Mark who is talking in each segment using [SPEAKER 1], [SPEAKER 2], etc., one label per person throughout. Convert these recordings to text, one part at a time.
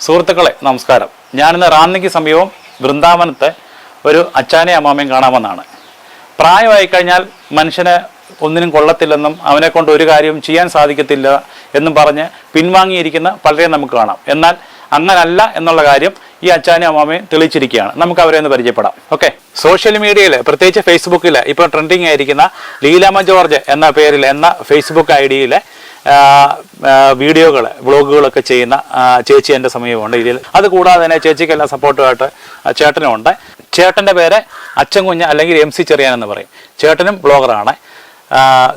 [SPEAKER 1] സുഹൃത്തുക്കളെ നമസ്കാരം. ഞാനിന്ന് റാന്നിക്ക് സമീപം വൃന്ദാവനത്തെ ഒരു അച്ചാനെ അമ്മാമയും കാണാമെന്നാണ്. പ്രായമായി കഴിഞ്ഞാൽ മനുഷ്യന് ഒന്നിനും കൊള്ളത്തില്ലെന്നും അവനെ കൊണ്ട് ഒരു കാര്യവും ചെയ്യാൻ സാധിക്കത്തില്ല എന്നും പറഞ്ഞ് പിൻവാങ്ങിയിരിക്കുന്ന പലരെയും നമുക്ക് കാണാം. എന്നാൽ അങ്ങനല്ല എന്നുള്ള കാര്യം ഈ അച്ചാനെ അമ്മാമയും തെളിയിച്ചിരിക്കുകയാണ്. നമുക്ക് അവരെ ഒന്ന് പരിചയപ്പെടാം. ഓക്കെ, സോഷ്യൽ മീഡിയയിൽ പ്രത്യേകിച്ച് ഫേസ്ബുക്കിൽ ഇപ്പോൾ ട്രെൻഡിങ് ആയിരിക്കുന്ന ലീലാമ്മ ജോർജ് എന്ന പേരിൽ ഫേസ്ബുക്ക് ഐഡിയിലെ വീഡിയോകൾ വ്ളോഗുകളൊക്കെ ചെയ്യുന്ന ചേച്ചി എൻ്റെ സമീപമുണ്ട് ഇതിൽ. അതുകൂടാതെ തന്നെ ചേച്ചിക്കെല്ലാം സപ്പോർട്ടുമായിട്ട് ചേട്ടനുമുണ്ട്. ചേട്ടൻ്റെ പേര് അച്ചൻകുഞ്ഞ് അല്ലെങ്കിൽ MC ചെറിയാൻ എന്ന് പറയും. ചേട്ടനും ബ്ലോഗറാണ്.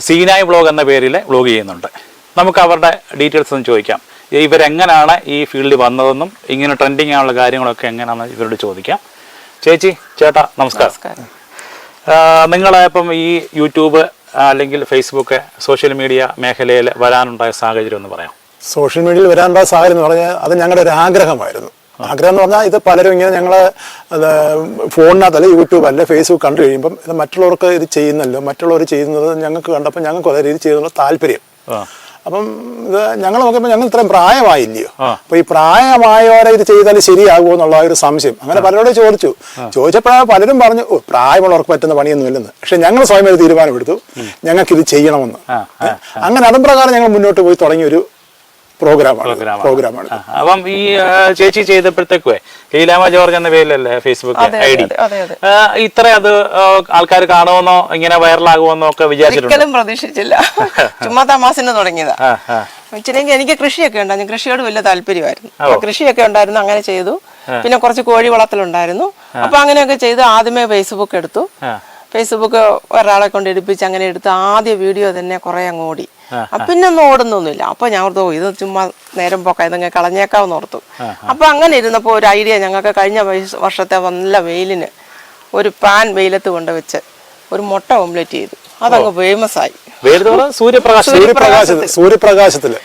[SPEAKER 1] സീനായി വ്ളോഗ് എന്ന പേരിൽ വ്ളോഗ് ചെയ്യുന്നുണ്ട്. നമുക്ക് അവരുടെ ഡീറ്റെയിൽസ് ഒന്ന് ചോദിക്കാം. ഇവരെങ്ങനെയാണ് ഈ ഫീൽഡിൽ വന്നതെന്നും ഇങ്ങനെ ട്രെൻഡിങ് ആയുള്ള കാര്യങ്ങളൊക്കെ എങ്ങനെയാണെന്ന് ഇവരോട് ചോദിക്കാം. ചേച്ചി, ചേട്ടാ നമസ്കാരം. നിങ്ങളിപ്പം ഈ യൂട്യൂബ് അല്ലെങ്കിൽ ഫേസ്ബുക്ക് സോഷ്യൽ മീഡിയ മേഖലയിൽ വരാനുണ്ടായ സാഹചര്യം എന്ന് പറയാം.
[SPEAKER 2] സോഷ്യൽ മീഡിയയിൽ വരാനുണ്ടായ സാഹചര്യം എന്ന് പറഞ്ഞാൽ അത് ഞങ്ങളുടെ ഒരു ആഗ്രഹമായിരുന്നു. ആഗ്രഹം എന്ന് പറഞ്ഞാൽ ഇത് പലരും ഇങ്ങനെ ഞങ്ങൾ ഫോണിനകത്തല്ല യൂട്യൂബ് അല്ല ഫേസ്ബുക്ക് കണ്ടു കഴിയുമ്പം ഇത് മറ്റുള്ളവർക്ക് ഇത് ചെയ്യുന്നല്ലോ, മറ്റുള്ളവർ ചെയ്യുന്നത് ഞങ്ങൾക്ക് കണ്ടപ്പോൾ ഞങ്ങൾക്ക് അതേ രീതി ചെയ്തുള്ള താല്പര്യം. അപ്പം ഇത് ഞങ്ങൾ നോക്കിയപ്പോൾ ഞങ്ങൾ ഇത്രയും പ്രായമായില്ലയോ, അപ്പൊ ഈ പ്രായമായവരെ ഇത് ചെയ്താൽ ശരിയാകുമോ എന്നുള്ള ഒരു സംശയം അങ്ങനെ പലരോടും ചോദിച്ചപ്പോഴാണ് പലരും പറഞ്ഞു പ്രായമുള്ളവർക്ക് പറ്റുന്ന പണിയൊന്നുമില്ലെന്ന്. പക്ഷെ ഞങ്ങൾ സ്വയം ഒരു തീരുമാനമെടുത്തു, ഞങ്ങൾക്ക് ഇത് ചെയ്യണമെന്ന്. അങ്ങനെ അതും പ്രകാരം ഞങ്ങൾ മുന്നോട്ട് പോയി തുടങ്ങിയ ഒരു പ്രോഗ്രാമാണ്.
[SPEAKER 1] അപ്പം ഈ ചേച്ചി ചെയ്തപ്പോഴത്തേക്കേ ലീലാമ്മ ജോർജ് എന്ന പേരിലല്ലേ ഫേസ്ബുക്ക് ID, ഇത്ര അത് ആൾക്കാർ കാണുമെന്നോ ഇങ്ങനെ വൈറലാകുമെന്നോ ഒക്കെ വിചാരിച്ചിട്ടുണ്ടോ?
[SPEAKER 3] പ്രതീക്ഷിച്ചില്ല. ചുമ്മാ തമാസിന് തുടങ്ങിയതാ. വെച്ചിട്ടുണ്ടെങ്കിൽ എനിക്ക് കൃഷിയൊക്കെ ഉണ്ടായിരുന്നു, കൃഷിയോട് വലിയ താല്പര്യമായിരുന്നു. കൃഷിയൊക്കെ ഉണ്ടായിരുന്നു, അങ്ങനെ ചെയ്തു. പിന്നെ കുറച്ച് കോഴി വളർത്തലുണ്ടായിരുന്നു. അപ്പൊ അങ്ങനെയൊക്കെ ചെയ്ത് ആദ്യമേ ഫേസ്ബുക്ക് എടുത്തു. ഫേസ്ബുക്ക് ഒരാളെ കൊണ്ട് എടുപ്പിച്ച് അങ്ങനെ എടുത്ത് ആദ്യ വീഡിയോ തന്നെ കുറെ അങ്ങ് ഓടി. പിന്നെ ഒന്നും ഓടുന്നൊന്നുമില്ല. അപ്പൊ ഞാൻ ഓർത്തു ഇത് ചുമ്മാ നേരം പോക്ക ഇതങ്ങനെ കളഞ്ഞേക്കാവെന്ന് ഓർത്തു. അപ്പൊ അങ്ങനെ ഇരുന്നപ്പോ ഒരു ഐഡിയ ഞങ്ങൾക്ക് കഴിഞ്ഞ വർഷത്തെ നല്ല വെയിലിന് ഒരു പാൻ വെയിലത്ത് കൊണ്ടുവച്ച് ഒരു മുട്ട ഓംലെറ്റ് ചെയ്തു. അതങ്ങ് ഫേമസ് ആയി.
[SPEAKER 2] സൂര്യപ്രകാശത്തില്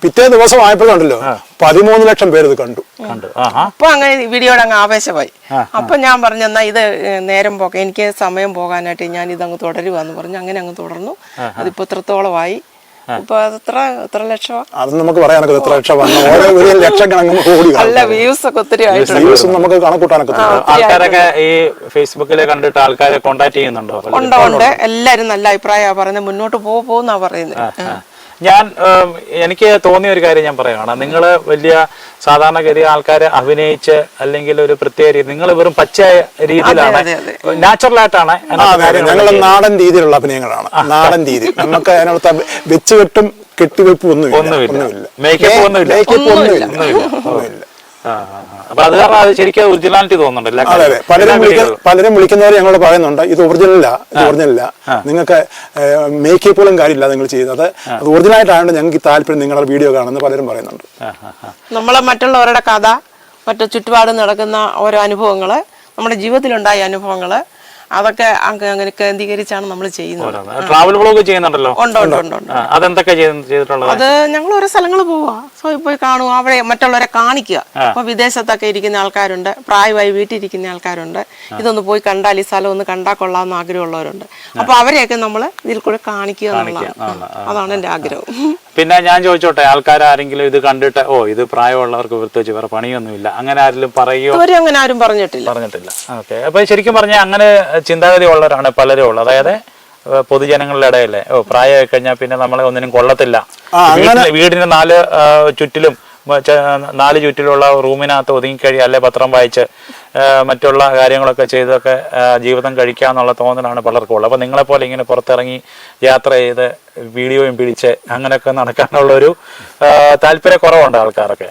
[SPEAKER 2] പിറ്റേ ദിവസം ആയപ്പോഴുണ്ടല്ലോ 13 ലക്ഷം പേര് ഇത് കണ്ടു.
[SPEAKER 3] അപ്പൊ അങ്ങനെ വീഡിയോയുടെ അങ്ങ് ആവേശമായി. അപ്പൊ ഞാൻ പറഞ്ഞു എന്നാ ഇത് നേരം പോക്കെ എനിക്ക് സമയം പോകാനായിട്ട് ഞാൻ ഇതങ്ങ് തുടരുവാന്ന് പറഞ്ഞു. അങ്ങനെ അങ്ങ് തുടർന്നു. അതിപ്പോ ഇത്രത്തോളമായി. ഇപ്പൊ എത്ര ലക്ഷം
[SPEAKER 2] അത് നമുക്ക് പറയാനൊക്കെ എത്ര ലക്ഷം
[SPEAKER 3] നല്ല വ്യൂസ് ഒക്കെ ഒത്തിരി
[SPEAKER 2] നമുക്ക് കണക്കൂട്ടാനൊക്കെ.
[SPEAKER 1] ആൾക്കാരൊക്കെ ഈ ഫേസ്ബുക്കിലെ കണ്ടിട്ട് ആൾക്കാരെ കോണ്ടാക്ട് ചെയ്യുന്നുണ്ടോ?
[SPEAKER 3] ഉണ്ട്. എല്ലാരും നല്ല അഭിപ്രായമാണ് പറയുന്നത്. മുന്നോട്ട് പോകുന്നാ പറയുന്നത്.
[SPEAKER 1] എനിക്ക് തോന്നിയ ഒരു കാര്യം ഞാൻ പറയുകയാണ്. നിങ്ങൾ വലിയ സാധാരണഗതി ആൾക്കാരെ അഭിനയിച്ച് അല്ലെങ്കിൽ ഒരു പ്രത്യേക രീതി, നിങ്ങൾ വെറും പച്ച രീതിയിലാണ്, നാച്ചുറൽ ആയിട്ടാണ്.
[SPEAKER 2] ഞങ്ങൾ നാടൻ രീതിയിലുള്ള അഭിനയങ്ങളാണ്. നാടൻ രീതി നമുക്ക് അതിനകത്ത് വെച്ചുകെട്ടും കെട്ടിവെപ്പും ഒന്നുമില്ല.
[SPEAKER 1] മേക്കപ്പ് ഒന്നുമില്ല. അപ്പൊ അത് കാരണം അത് ശരിക്കും ഒറിജിനാലിറ്റി തോന്നുന്നുണ്ടല്ലോ.
[SPEAKER 2] അതെ, പലരും വിളിക്കുന്നവർ ഞങ്ങളോട് പറയുന്നുണ്ട് ഇത് ഒറിജിനല്ല, നിങ്ങൾക്ക് മേക്കപ്പുകളും കാര്യമില്ല നിങ്ങൾ ചെയ്യുന്നത്, അത് ഒറിജിനലായിട്ടാണ് ഞങ്ങൾക്ക് താല്പര്യം നിങ്ങളുടെ വീഡിയോ കാണുന്നത് പലരും പറയുന്നുണ്ട്.
[SPEAKER 3] നമ്മളെ മറ്റുള്ളവരുടെ കഥ, മറ്റു ചുറ്റുപാട് നടക്കുന്ന ഓരോ അനുഭവങ്ങള്, നമ്മുടെ ജീവിതത്തിലുണ്ടായ അനുഭവങ്ങള്, അതൊക്കെ അങ്ങനെ കേന്ദ്രീകരിച്ചാണ് നമ്മൾ ചെയ്യുന്നത്.
[SPEAKER 1] ട്രാവൽ വ്ലോഗ് ചെയ്യുന്നുണ്ടല്ലോ?
[SPEAKER 3] ഉണ്ട്.
[SPEAKER 1] അതെന്തൊക്കെ ചെയ്തിട്ടുള്ളത്?
[SPEAKER 3] അത് ഞങ്ങൾ ഓരോ സ്ഥലങ്ങൾ പോവാ, പോയി കാണുക, അവിടെ മറ്റുള്ളവരെ കാണിക്കുക. അപ്പൊ വിദേശത്തൊക്കെ ഇരിക്കുന്ന ആൾക്കാരുണ്ട്, പ്രായമായി വീട്ടിലിരിക്കുന്ന ആൾക്കാരുണ്ട്. ഇതൊന്ന് പോയി കണ്ടാൽ, ഈ സ്ഥലം ഒന്ന് കണ്ടാൽ കൊള്ളാമെന്ന് ആഗ്രഹമുള്ളവരുണ്ട്. അപ്പൊ അവരെയൊക്കെ നമ്മൾ ഇതിൽ കൂടെ കാണിക്കുക എന്നുള്ളതാണ്. അതാണ് എന്റെ ആഗ്രഹം.
[SPEAKER 1] പിന്നെ ഞാൻ ചോദിച്ചോട്ടെ, ആൾക്കാരെങ്കിലും ഇത് കണ്ടിട്ട് ഇത് പ്രായമുള്ളവർക്ക് പ്രത്യേകിച്ച് വേറെ പണിയൊന്നുമില്ല അങ്ങനെ ആരെങ്കിലും പറയുമോ?
[SPEAKER 3] അങ്ങനെ ആരും പറഞ്ഞിട്ടില്ല.
[SPEAKER 1] ഓക്കെ. അപ്പൊ ശരിക്കും പറഞ്ഞാൽ അങ്ങനെ ചിന്താഗതി ഉള്ളവരാണ് പലരും ഉള്ളത്. അതായത് പൊതുജനങ്ങളുടെ ഇടയിലെ പ്രായമായി കഴിഞ്ഞാൽ പിന്നെ നമ്മളെ ഒന്നിനും കൊള്ളത്തില്ല, വീടിന് നാല് ചുറ്റിലുള്ള റൂമിനകത്ത് ഒതുങ്ങിക്കഴിയുക, അല്ലെ പത്രം വായിച്ച് മറ്റുള്ള കാര്യങ്ങളൊക്കെ ചെയ്തൊക്കെ ജീവിതം കഴിക്കാന്നുള്ള തോന്നലാണ് പലർക്കും ഉള്ളത്. അപ്പൊ നിങ്ങളെപ്പോലെ ഇങ്ങനെ പുറത്തിറങ്ങി യാത്ര ചെയ്ത് വീഡിയോയും പിടിച്ച് അങ്ങനെയൊക്കെ നടക്കാനുള്ളൊരു താല്പര്യക്കുറവുണ്ട് ആൾക്കാരൊക്കെ.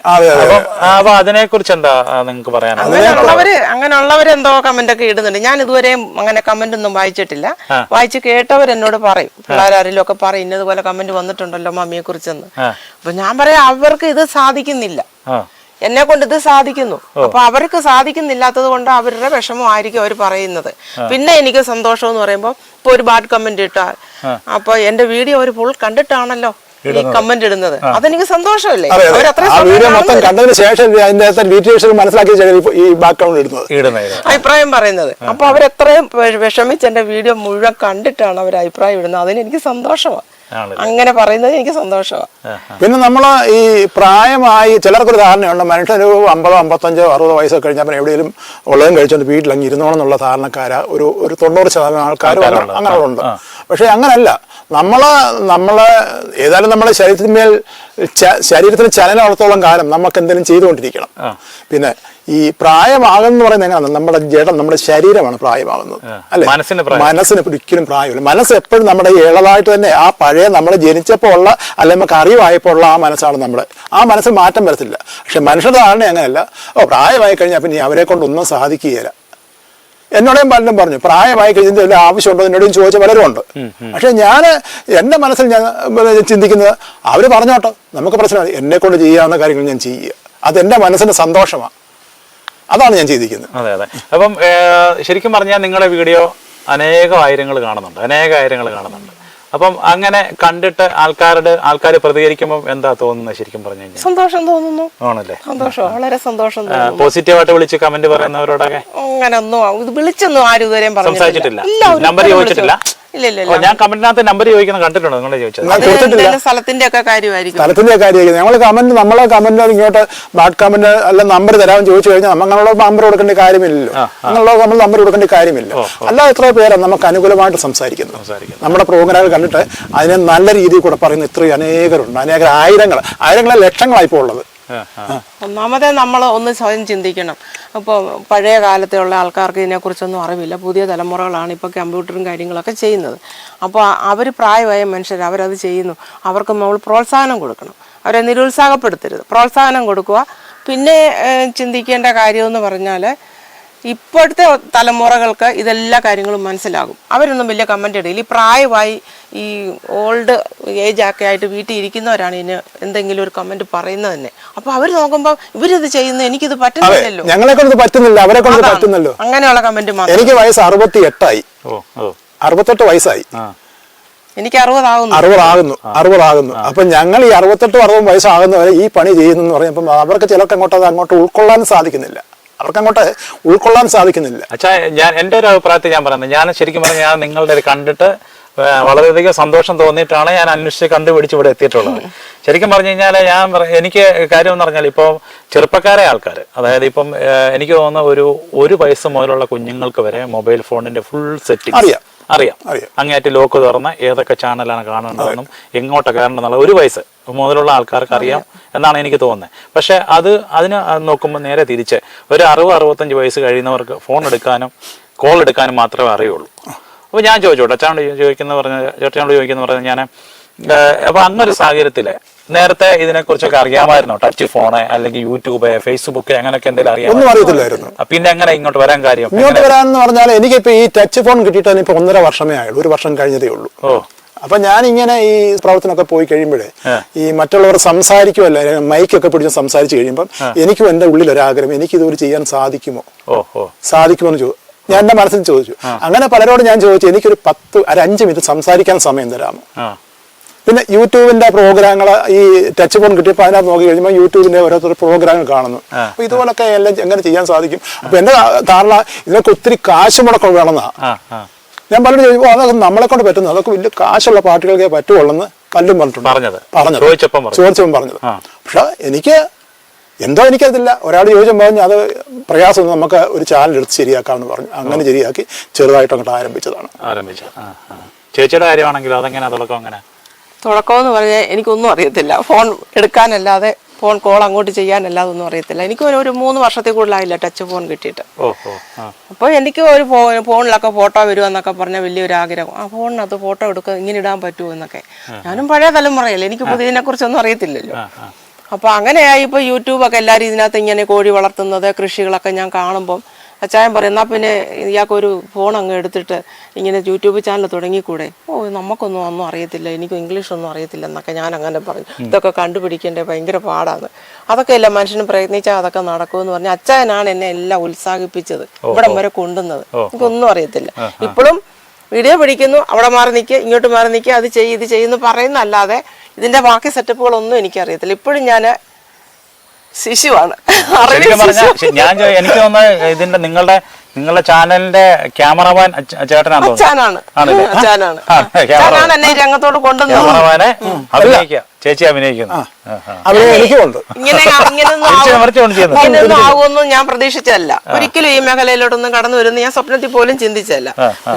[SPEAKER 1] അപ്പൊ അതിനെ കുറിച്ച് എന്താ നിങ്ങൾക്ക് പറയാനുള്ളത്?
[SPEAKER 3] അങ്ങനെയുള്ളവരെന്തോ കമന്റ് ഒക്കെ ഇടുന്നുണ്ട്. ഞാൻ ഇതുവരെയും അങ്ങനെ കമന്റ് ഒന്നും വായിച്ചിട്ടില്ല. വായിച്ച് കേട്ടവരെന്നോട് പറയും, പിള്ളേരാരെങ്കിലും ഒക്കെ പറയും ഇന്നതുപോലെ കമന്റ് വന്നിട്ടുണ്ടല്ലോ മമ്മിയെ കുറിച്ചെന്ന്. അപ്പൊ ഞാൻ പറയാം അവർക്ക് ഇത് സാധിക്കുന്നില്ല, എന്നെ കൊണ്ട് ഇത് സാധിക്കുന്നു. അപ്പൊ അവർക്ക് സാധിക്കുന്നില്ലാത്തത് കൊണ്ട് അവരുടെ വിഷമമായിരിക്കും അവർ പറയുന്നത്. പിന്നെ എനിക്ക് സന്തോഷം എന്ന് പറയുമ്പോ ഇപ്പൊ ഒരു ബാഡ് കമന്റ് ഇട്ടാൽ അപ്പൊ എന്റെ വീഡിയോ ഒരു ഫുൾ കണ്ടിട്ടാണല്ലോ ഈ കമന്റ് ഇടുന്നത്, അതെനിക്ക് സന്തോഷമല്ലേ. അഭിപ്രായം പറയുന്നത്. അപ്പൊ അവരെത്രയും വിഷമിച്ച് എന്റെ വീഡിയോ മുഴുവൻ കണ്ടിട്ടാണ് അവർ അഭിപ്രായം ഇടുന്നത്. അതിന് എനിക്ക് സന്തോഷമാണ്. അങ്ങനെ പറയുന്നത് എനിക്ക് സന്തോഷമാണ്.
[SPEAKER 2] പിന്നെ നമ്മൾ ഈ പ്രായമായി ചിലർക്കൊരു ധാരണയുണ്ട്, മനുഷ്യനൊരു 50, 55, 60 വയസ്സൊക്കെ കഴിഞ്ഞാൽ പിന്നെ എവിടെയെങ്കിലും ഉള്ളതും കഴിച്ചുകൊണ്ട് വീട്ടിലങ്ങ് ഇരുന്നോണെന്നുള്ള ധാരണക്കാരാ ഒരു 90% ആൾക്കാരും അങ്ങനെയുണ്ട്. പക്ഷെ അങ്ങനല്ല. നമ്മള് ഏതായാലും നമ്മുടെ ശരീരത്തിന് ചലനത്തോളം കാലം നമുക്ക് എന്തെങ്കിലും ചെയ്തുകൊണ്ടിരിക്കണം. പിന്നെ ഈ പ്രായമാകുന്ന പറയുന്നത് എങ്ങനെയാണ്? നമ്മുടെ ജഡം, നമ്മുടെ ശരീരമാണ് പ്രായമാകുന്നത്, അല്ലെ? മനസ്സിന് ഒരിക്കലും പ്രായമില്ല. മനസ്സ് എപ്പോഴും നമ്മുടെ ഇളതായിട്ട് തന്നെ ആ പഴയ നമ്മൾ ജനിച്ചപ്പോൾ ഉള്ള, അല്ലെങ്കിൽ നമുക്ക് അറിവായപ്പോൾ ഉള്ള ആ മനസ്സാണ് നമ്മുടെ. ആ മനസ്സിൽ മാറ്റം വരത്തില്ല. പക്ഷെ മനുഷ്യരുടെ ധാരണ അങ്ങനെയല്ല. പ്രായമായി കഴിഞ്ഞാൽ പിന്നെ അവരെ കൊണ്ടൊന്നും സാധിക്കുകയില്ല. എന്നോടേയും പലരും പറഞ്ഞു പ്രായമായി കഴിഞ്ഞാൽ വല്ല ആവശ്യമുണ്ടോ എന്നോടും ചോദിച്ച പലരും ഉണ്ട്. പക്ഷെ ഞാൻ എൻ്റെ മനസ്സിൽ ഞാൻ ചിന്തിക്കുന്നത് അവർ പറഞ്ഞോട്ടോ, നമുക്ക് പ്രശ്നമാണ്, എന്നെ കൊണ്ട് ചെയ്യാവുന്ന കാര്യങ്ങൾ ഞാൻ ചെയ്യുക. അതെൻ്റെ മനസ്സിന് സന്തോഷമാണ്. അതാണ് ഞാൻ ചെയ്തിരിക്കുന്നത്.
[SPEAKER 1] അതെ അതെ. അപ്പം ശരിക്കും പറഞ്ഞാൽ നിങ്ങളുടെ വീഡിയോ അനേകായിരങ്ങൾ കാണുന്നുണ്ട്. അപ്പം അങ്ങനെ കണ്ടിട്ട് ആൾക്കാർ പ്രതികരിക്കുമ്പോൾ എന്താ തോന്നുന്നത്? ശരിക്കും പറഞ്ഞു കഴിഞ്ഞാൽ
[SPEAKER 3] സന്തോഷം തോന്നുന്നു.
[SPEAKER 1] ആണല്ലേ?
[SPEAKER 3] സന്തോഷം, വളരെ സന്തോഷം തോന്നുന്നു.
[SPEAKER 1] പോസിറ്റീവായിട്ട് വിളിച്ച് കമന്റ് പറയുന്നവരോടൊക്കെ
[SPEAKER 3] അങ്ങനൊന്നും വിളിച്ചൊന്നും ആരും ഇതുവരെയും
[SPEAKER 1] സംസാരിച്ചിട്ടില്ല, നമ്പർ ചോദിച്ചിട്ടില്ല. ഞാൻ കമന്റിനകത്ത് നമ്പർ ചോദിക്കുന്നത് കണ്ടിട്ടുണ്ടോ? നിങ്ങളെ ചോദിച്ചത്
[SPEAKER 3] സ്ഥലത്തിന്റെ ഒക്കെ കാര്യമായിരിക്കും.
[SPEAKER 2] നമ്മളെ കമന്റ് ഇങ്ങോട്ട് ബാഡ് കമന്റ് അല്ല നമ്പർ തരാമെന്ന് ചോദിച്ചു കഴിഞ്ഞാൽ നമ്മളോട് നമ്പർ കൊടുക്കേണ്ട കാര്യമില്ലല്ലോ. നമ്മൾ നമ്പർ കൊടുക്കേണ്ട കാര്യമില്ല. അല്ലാതെ എത്ര പേരാണ് നമുക്ക് അനുകൂലമായിട്ട് സംസാരിക്കുന്നത്. നമ്മുടെ പ്രോഗ്രാമുകൾ കണ്ടിട്ട് അതിനെ നല്ല രീതിയിൽ കൂടെ പറയുന്ന ഇത്രയും അനേകരുണ്ട്. ആയിരങ്ങളെ ലക്ഷങ്ങളായിപ്പോ ഉള്ളത്.
[SPEAKER 3] ഒന്നാമതേ നമ്മൾ ഒന്ന് സ്വയം ചിന്തിക്കണം. ഇപ്പോൾ പഴയ കാലത്തുള്ള ആൾക്കാർക്ക് ഇതിനെക്കുറിച്ചൊന്നും അറിവില്ല. പുതിയ തലമുറകളാണ് ഇപ്പോൾ കമ്പ്യൂട്ടറും കാര്യങ്ങളൊക്കെ ചെയ്യുന്നത്. അപ്പോൾ അവർ പ്രായമായ മനുഷ്യർ അവരത് ചെയ്യുന്നു. അവർക്ക് നമ്മൾ പ്രോത്സാഹനം കൊടുക്കണം. അവരെ നിരുത്സാഹപ്പെടുത്തരുത്, പ്രോത്സാഹനം കൊടുക്കുക. പിന്നെ ചിന്തിക്കേണ്ട കാര്യമെന്ന് പറഞ്ഞാൽ ഇപ്പോഴത്തെ തലമുറകൾക്ക് ഇതെല്ലാ കാര്യങ്ങളും മനസ്സിലാകും. അവരൊന്നും വലിയ കമൻ്റ് ഇടയില്ല. ഈ പ്രായമായി ഈ ഓൾഡ് ഏജ് ഒക്കെ ആയിട്ട് വീട്ടിൽ ഇരിക്കുന്നവരാണ് ഇതിന് എന്തെങ്കിലും ഒരു കമന്റ് പറയുന്നത് തന്നെ. അപ്പൊ അവർ നോക്കുമ്പോൾ ഇവരിത് ചെയ്യുന്നത് എനിക്കിത് പറ്റുന്നില്ലല്ലോ,
[SPEAKER 2] ഞങ്ങളെ കൊണ്ട് പറ്റുന്നില്ല, അവരെ കൊണ്ട് പറ്റുന്നല്ലോ,
[SPEAKER 3] അങ്ങനെയുള്ള കമന്റ് മാത്രം.
[SPEAKER 2] എനിക്ക് വയസ്സ് 68 വയസ്സായി.
[SPEAKER 3] എനിക്ക് 60
[SPEAKER 2] ആകുന്നു. അപ്പൊ ഞങ്ങൾ ഈ 68, 60 വയസ്സാകുന്നവരെ ഈ പണി ചെയ്യുന്നു പറയുമ്പോൾ അവർക്ക് ചിലർക്ക് അങ്ങോട്ട് ഉൾക്കൊള്ളാൻ സാധിക്കുന്നില്ല.
[SPEAKER 1] അച്ഛാ, എൻ്റെ ഒരു അഭിപ്രായത്തിൽ ഞാൻ പറയുന്നത്, ഞാൻ ശരിക്കും പറഞ്ഞാൽ ഞാൻ നിങ്ങളുടെ കണ്ടിട്ട് വളരെയധികം സന്തോഷം തോന്നിയിട്ടാണ് ഞാൻ അന്വേഷിച്ച് കണ്ടുപിടിച്ച് ഇവിടെ എത്തിയിട്ടുള്ളത്. ശരിക്കും പറഞ്ഞു കഴിഞ്ഞാൽ എനിക്ക് കാര്യം എന്ന് പറഞ്ഞാൽ ഇപ്പോൾ ചെറുപ്പക്കാരെ ആൾക്കാർ, അതായത് ഇപ്പം എനിക്ക് തോന്നുന്ന ഒരു വയസ്സ് മുതലുള്ള കുഞ്ഞുങ്ങൾക്ക് വരെ മൊബൈൽ ഫോണിന്റെ ഫുൾ സെറ്റിംഗ് അറിയാം. അങ്ങേയറ്റ് ലോക്ക് തുറന്ന് ഏതൊക്കെ ചാനലാണ് കാണേണ്ടതെന്നും എങ്ങോട്ട് കയറേണ്ടതെന്നുള്ള 1 വയസ്സ് മുതലുള്ള ആൾക്കാർക്ക് അറിയാം എന്നാണ് എനിക്ക് തോന്നുന്നത്. പക്ഷെ അതിന് നോക്കുമ്പോൾ നേരെ തിരിച്ച് ഒരു 60-65 വയസ്സ് കഴിയുന്നവർക്ക് ഫോൺ എടുക്കാനും കോൾ എടുക്കാനും മാത്രമേ അറിയുള്ളൂ. അപ്പോൾ ഞാൻ ചോദിച്ചോട്ടെ, ചേട്ടനോട് ചോദിക്കുന്ന പറഞ്ഞാൽ ഞാൻ അപ്പോൾ അങ്ങനൊരു സാഹചര്യത്തിൽ നേരത്തെ ഇതിനെക്കുറിച്ചൊക്കെ അറിയാമായിരുന്നോ? ടച്ച് ഫോണ് അല്ലെങ്കിൽ യൂട്യൂബ്, ഫേസ്ബുക്ക് അങ്ങനെയൊക്കെ എന്തെങ്കിലും
[SPEAKER 2] ഒന്നും അറിയത്തില്ലായിരുന്നു.
[SPEAKER 1] പിന്നെ എങ്ങനെ ഇങ്ങോട്ട് വരാൻ കാര്യം?
[SPEAKER 2] ഇങ്ങോട്ട് വരാന്ന് പറഞ്ഞാൽ എനിക്കിപ്പോ ഈ ടച്ച് ഫോൺ കിട്ടിയിട്ട് ഇപ്പൊ 1.5 വർഷമേ ആയുള്ളൂ. 1 വർഷം കഴിഞ്ഞതേ ഉള്ളൂ. അപ്പൊ ഞാനിങ്ങനെ ഈ പ്രവർത്തനമൊക്കെ പോയി കഴിയുമ്പോഴേ ഈ മറ്റുള്ളവർ സംസാരിക്കുമല്ല, മൈക്കൊക്കെ പിടിച്ച് സംസാരിച്ച് കഴിയുമ്പോൾ എനിക്കും എന്റെ ഉള്ളിൽ ഒരാഗ്രഹം, എനിക്കിതുപോലെ ചെയ്യാൻ സാധിക്കുമോ എന്ന് ഞാൻ എന്റെ മനസ്സിൽ ചോദിച്ചു. അങ്ങനെ പലരോട് ഞാൻ ചോദിച്ചു, എനിക്കൊരു 5 മിനിറ്റ് സംസാരിക്കാൻ സമയം തരാമോ? പിന്നെ യൂട്യൂബിന്റെ പ്രോഗ്രാമുകൾ ഈ ടച്ച് ഫോൺ കിട്ടിയപ്പോൾ അതിനകത്ത് നോക്കി കഴിയുമ്പോൾ യൂട്യൂബിന്റെ ഓരോരുത്തർ പ്രോഗ്രാമുകൾ കാണുന്നു. അപ്പൊ ഇതുപോലൊക്കെ എല്ലാം എങ്ങനെ ചെയ്യാൻ സാധിക്കും? അപ്പൊ എന്റെ ധാരണ ഇതിനൊക്കെ ഒത്തിരി കാശ് മുടക്കം വേണമെന്നാ. ഞാൻ പലരും ചോദിക്കുമ്പോൾ അതൊക്കെ നമ്മളെ കൊണ്ട് പറ്റുന്നു, അതൊക്കെ വലിയ കാശുള്ള പാർട്ടികൾക്കേ പറ്റുള്ളൂ പലരും ചോദിച്ചപ്പം പറഞ്ഞത്. പക്ഷെ എനിക്കതില്ല. ഒരാൾ ചോദിച്ചും പറഞ്ഞു അത് പ്രയാസം, നമുക്ക് ഒരു ചാനൽ എടുത്ത് ശരിയാക്കാമെന്ന് പറഞ്ഞു. അങ്ങനെ ശരിയാക്കി ചെറുതായിട്ട് അങ്ങോട്ട് ആരംഭിച്ചതാണ്.
[SPEAKER 1] ചേച്ചിയുടെ കാര്യമാണെങ്കിലും അതെങ്ങനെ
[SPEAKER 3] തുടക്കമെന്ന് പറഞ്ഞാൽ എനിക്കൊന്നും അറിയത്തില്ല. ഫോൺ എടുക്കാനല്ലാതെ, ഫോൺ കോൾ അങ്ങോട്ട് ചെയ്യാനല്ലാതെ ഒന്നും അറിയത്തില്ല. എനിക്ക് ഒരു 3 വർഷത്തിൽ കൂടുതലായില്ല ടച്ച് ഫോൺ കിട്ടിയിട്ട്. അപ്പോൾ എനിക്ക് ഒരു ഫോണിലൊക്കെ ഫോട്ടോ വരുമെന്നൊക്കെ പറഞ്ഞാൽ വലിയൊരു ആഗ്രഹം. ആ ഫോണിനകത്ത് ഫോട്ടോ എടുക്കുക, ഇങ്ങനെ ഇടാൻ പറ്റുമോ എന്നൊക്കെ. ഞാനും പഴയ തലമുറയല്ലേ, എനിക്ക് പുതിയതിനെ കുറിച്ചൊന്നും അറിയത്തില്ലല്ലോ. അപ്പോൾ അങ്ങനെയായി ഇപ്പോൾ യൂട്യൂബൊക്കെ എല്ലാവരും ഇതിനകത്ത് ഇങ്ങനെ കോഴി വളർത്തുന്നത്, കൃഷികളൊക്കെ ഞാൻ കാണുമ്പം അച്ചായൻ പറയും, എന്നാൽ പിന്നെ ഇയാൾക്കൊരു ഫോൺ അങ്ങ് എടുത്തിട്ട് ഇങ്ങനെ യൂട്യൂബ് ചാനൽ തുടങ്ങിക്കൂടെ? നമുക്കൊന്നും അറിയത്തില്ല, എനിക്ക് ഇംഗ്ലീഷൊന്നും അറിയത്തില്ല എന്നൊക്കെ ഞാൻ അങ്ങനെ പറഞ്ഞു. ഇതൊക്കെ കണ്ടുപിടിക്കേണ്ടത് ഭയങ്കര പാടാണ്. അതൊക്കെ അല്ല മനുഷ്യന് പ്രയത്നിച്ചാൽ അതൊക്കെ നടക്കുമെന്ന് പറഞ്ഞ് അച്ചായനാണ് എന്നെ എല്ലാം ഉത്സാഹിപ്പിച്ചത്, ഇവിടം വരെ കൊണ്ടുവന്നത്. എനിക്കൊന്നും അറിയത്തില്ല. ഇപ്പോഴും വീഡിയോ പിടിക്കുന്നു, അവിടെ മാറി നിൽക്കുക, ഇങ്ങോട്ട് മാറി നിൽക്കുക, അത് ഇത് ചെയ്യുന്നു പറയുന്നല്ലാതെ ഇതിന്റെ ബാക്കി സെറ്റപ്പുകളൊന്നും എനിക്കറിയത്തില്ല. ഇപ്പോഴും ഞാൻ ശിശുവാണ്.
[SPEAKER 1] എനിക്ക് തോന്നുന്നത് ഇതിന്റെ നിങ്ങളുടെ നിങ്ങളുടെ ചാനലിന്റെ ക്യാമറമാൻ ചേട്ടനാണെന്ന് തോന്നുന്നു.
[SPEAKER 3] അച്ഛനാണ് അച്ഛനാണ് എന്നെ ഈ രംഗത്തോട് കൊണ്ടുവന്നത്.
[SPEAKER 1] ക്യാമറമാനെ അഭിനയിക്കാം, ചേച്ചി അഭിനയിക്കുന്നു.
[SPEAKER 3] ഇങ്ങനെയൊന്നും ആകുമെന്നും ഞാൻ പ്രതീക്ഷിച്ചല്ല. ഒരിക്കലും ഈ മേഖലയിലോട്ടൊന്നും കടന്നു വരുന്ന ഞാൻ സ്വപ്നത്തിൽ പോലും ചിന്തിച്ചല്ല.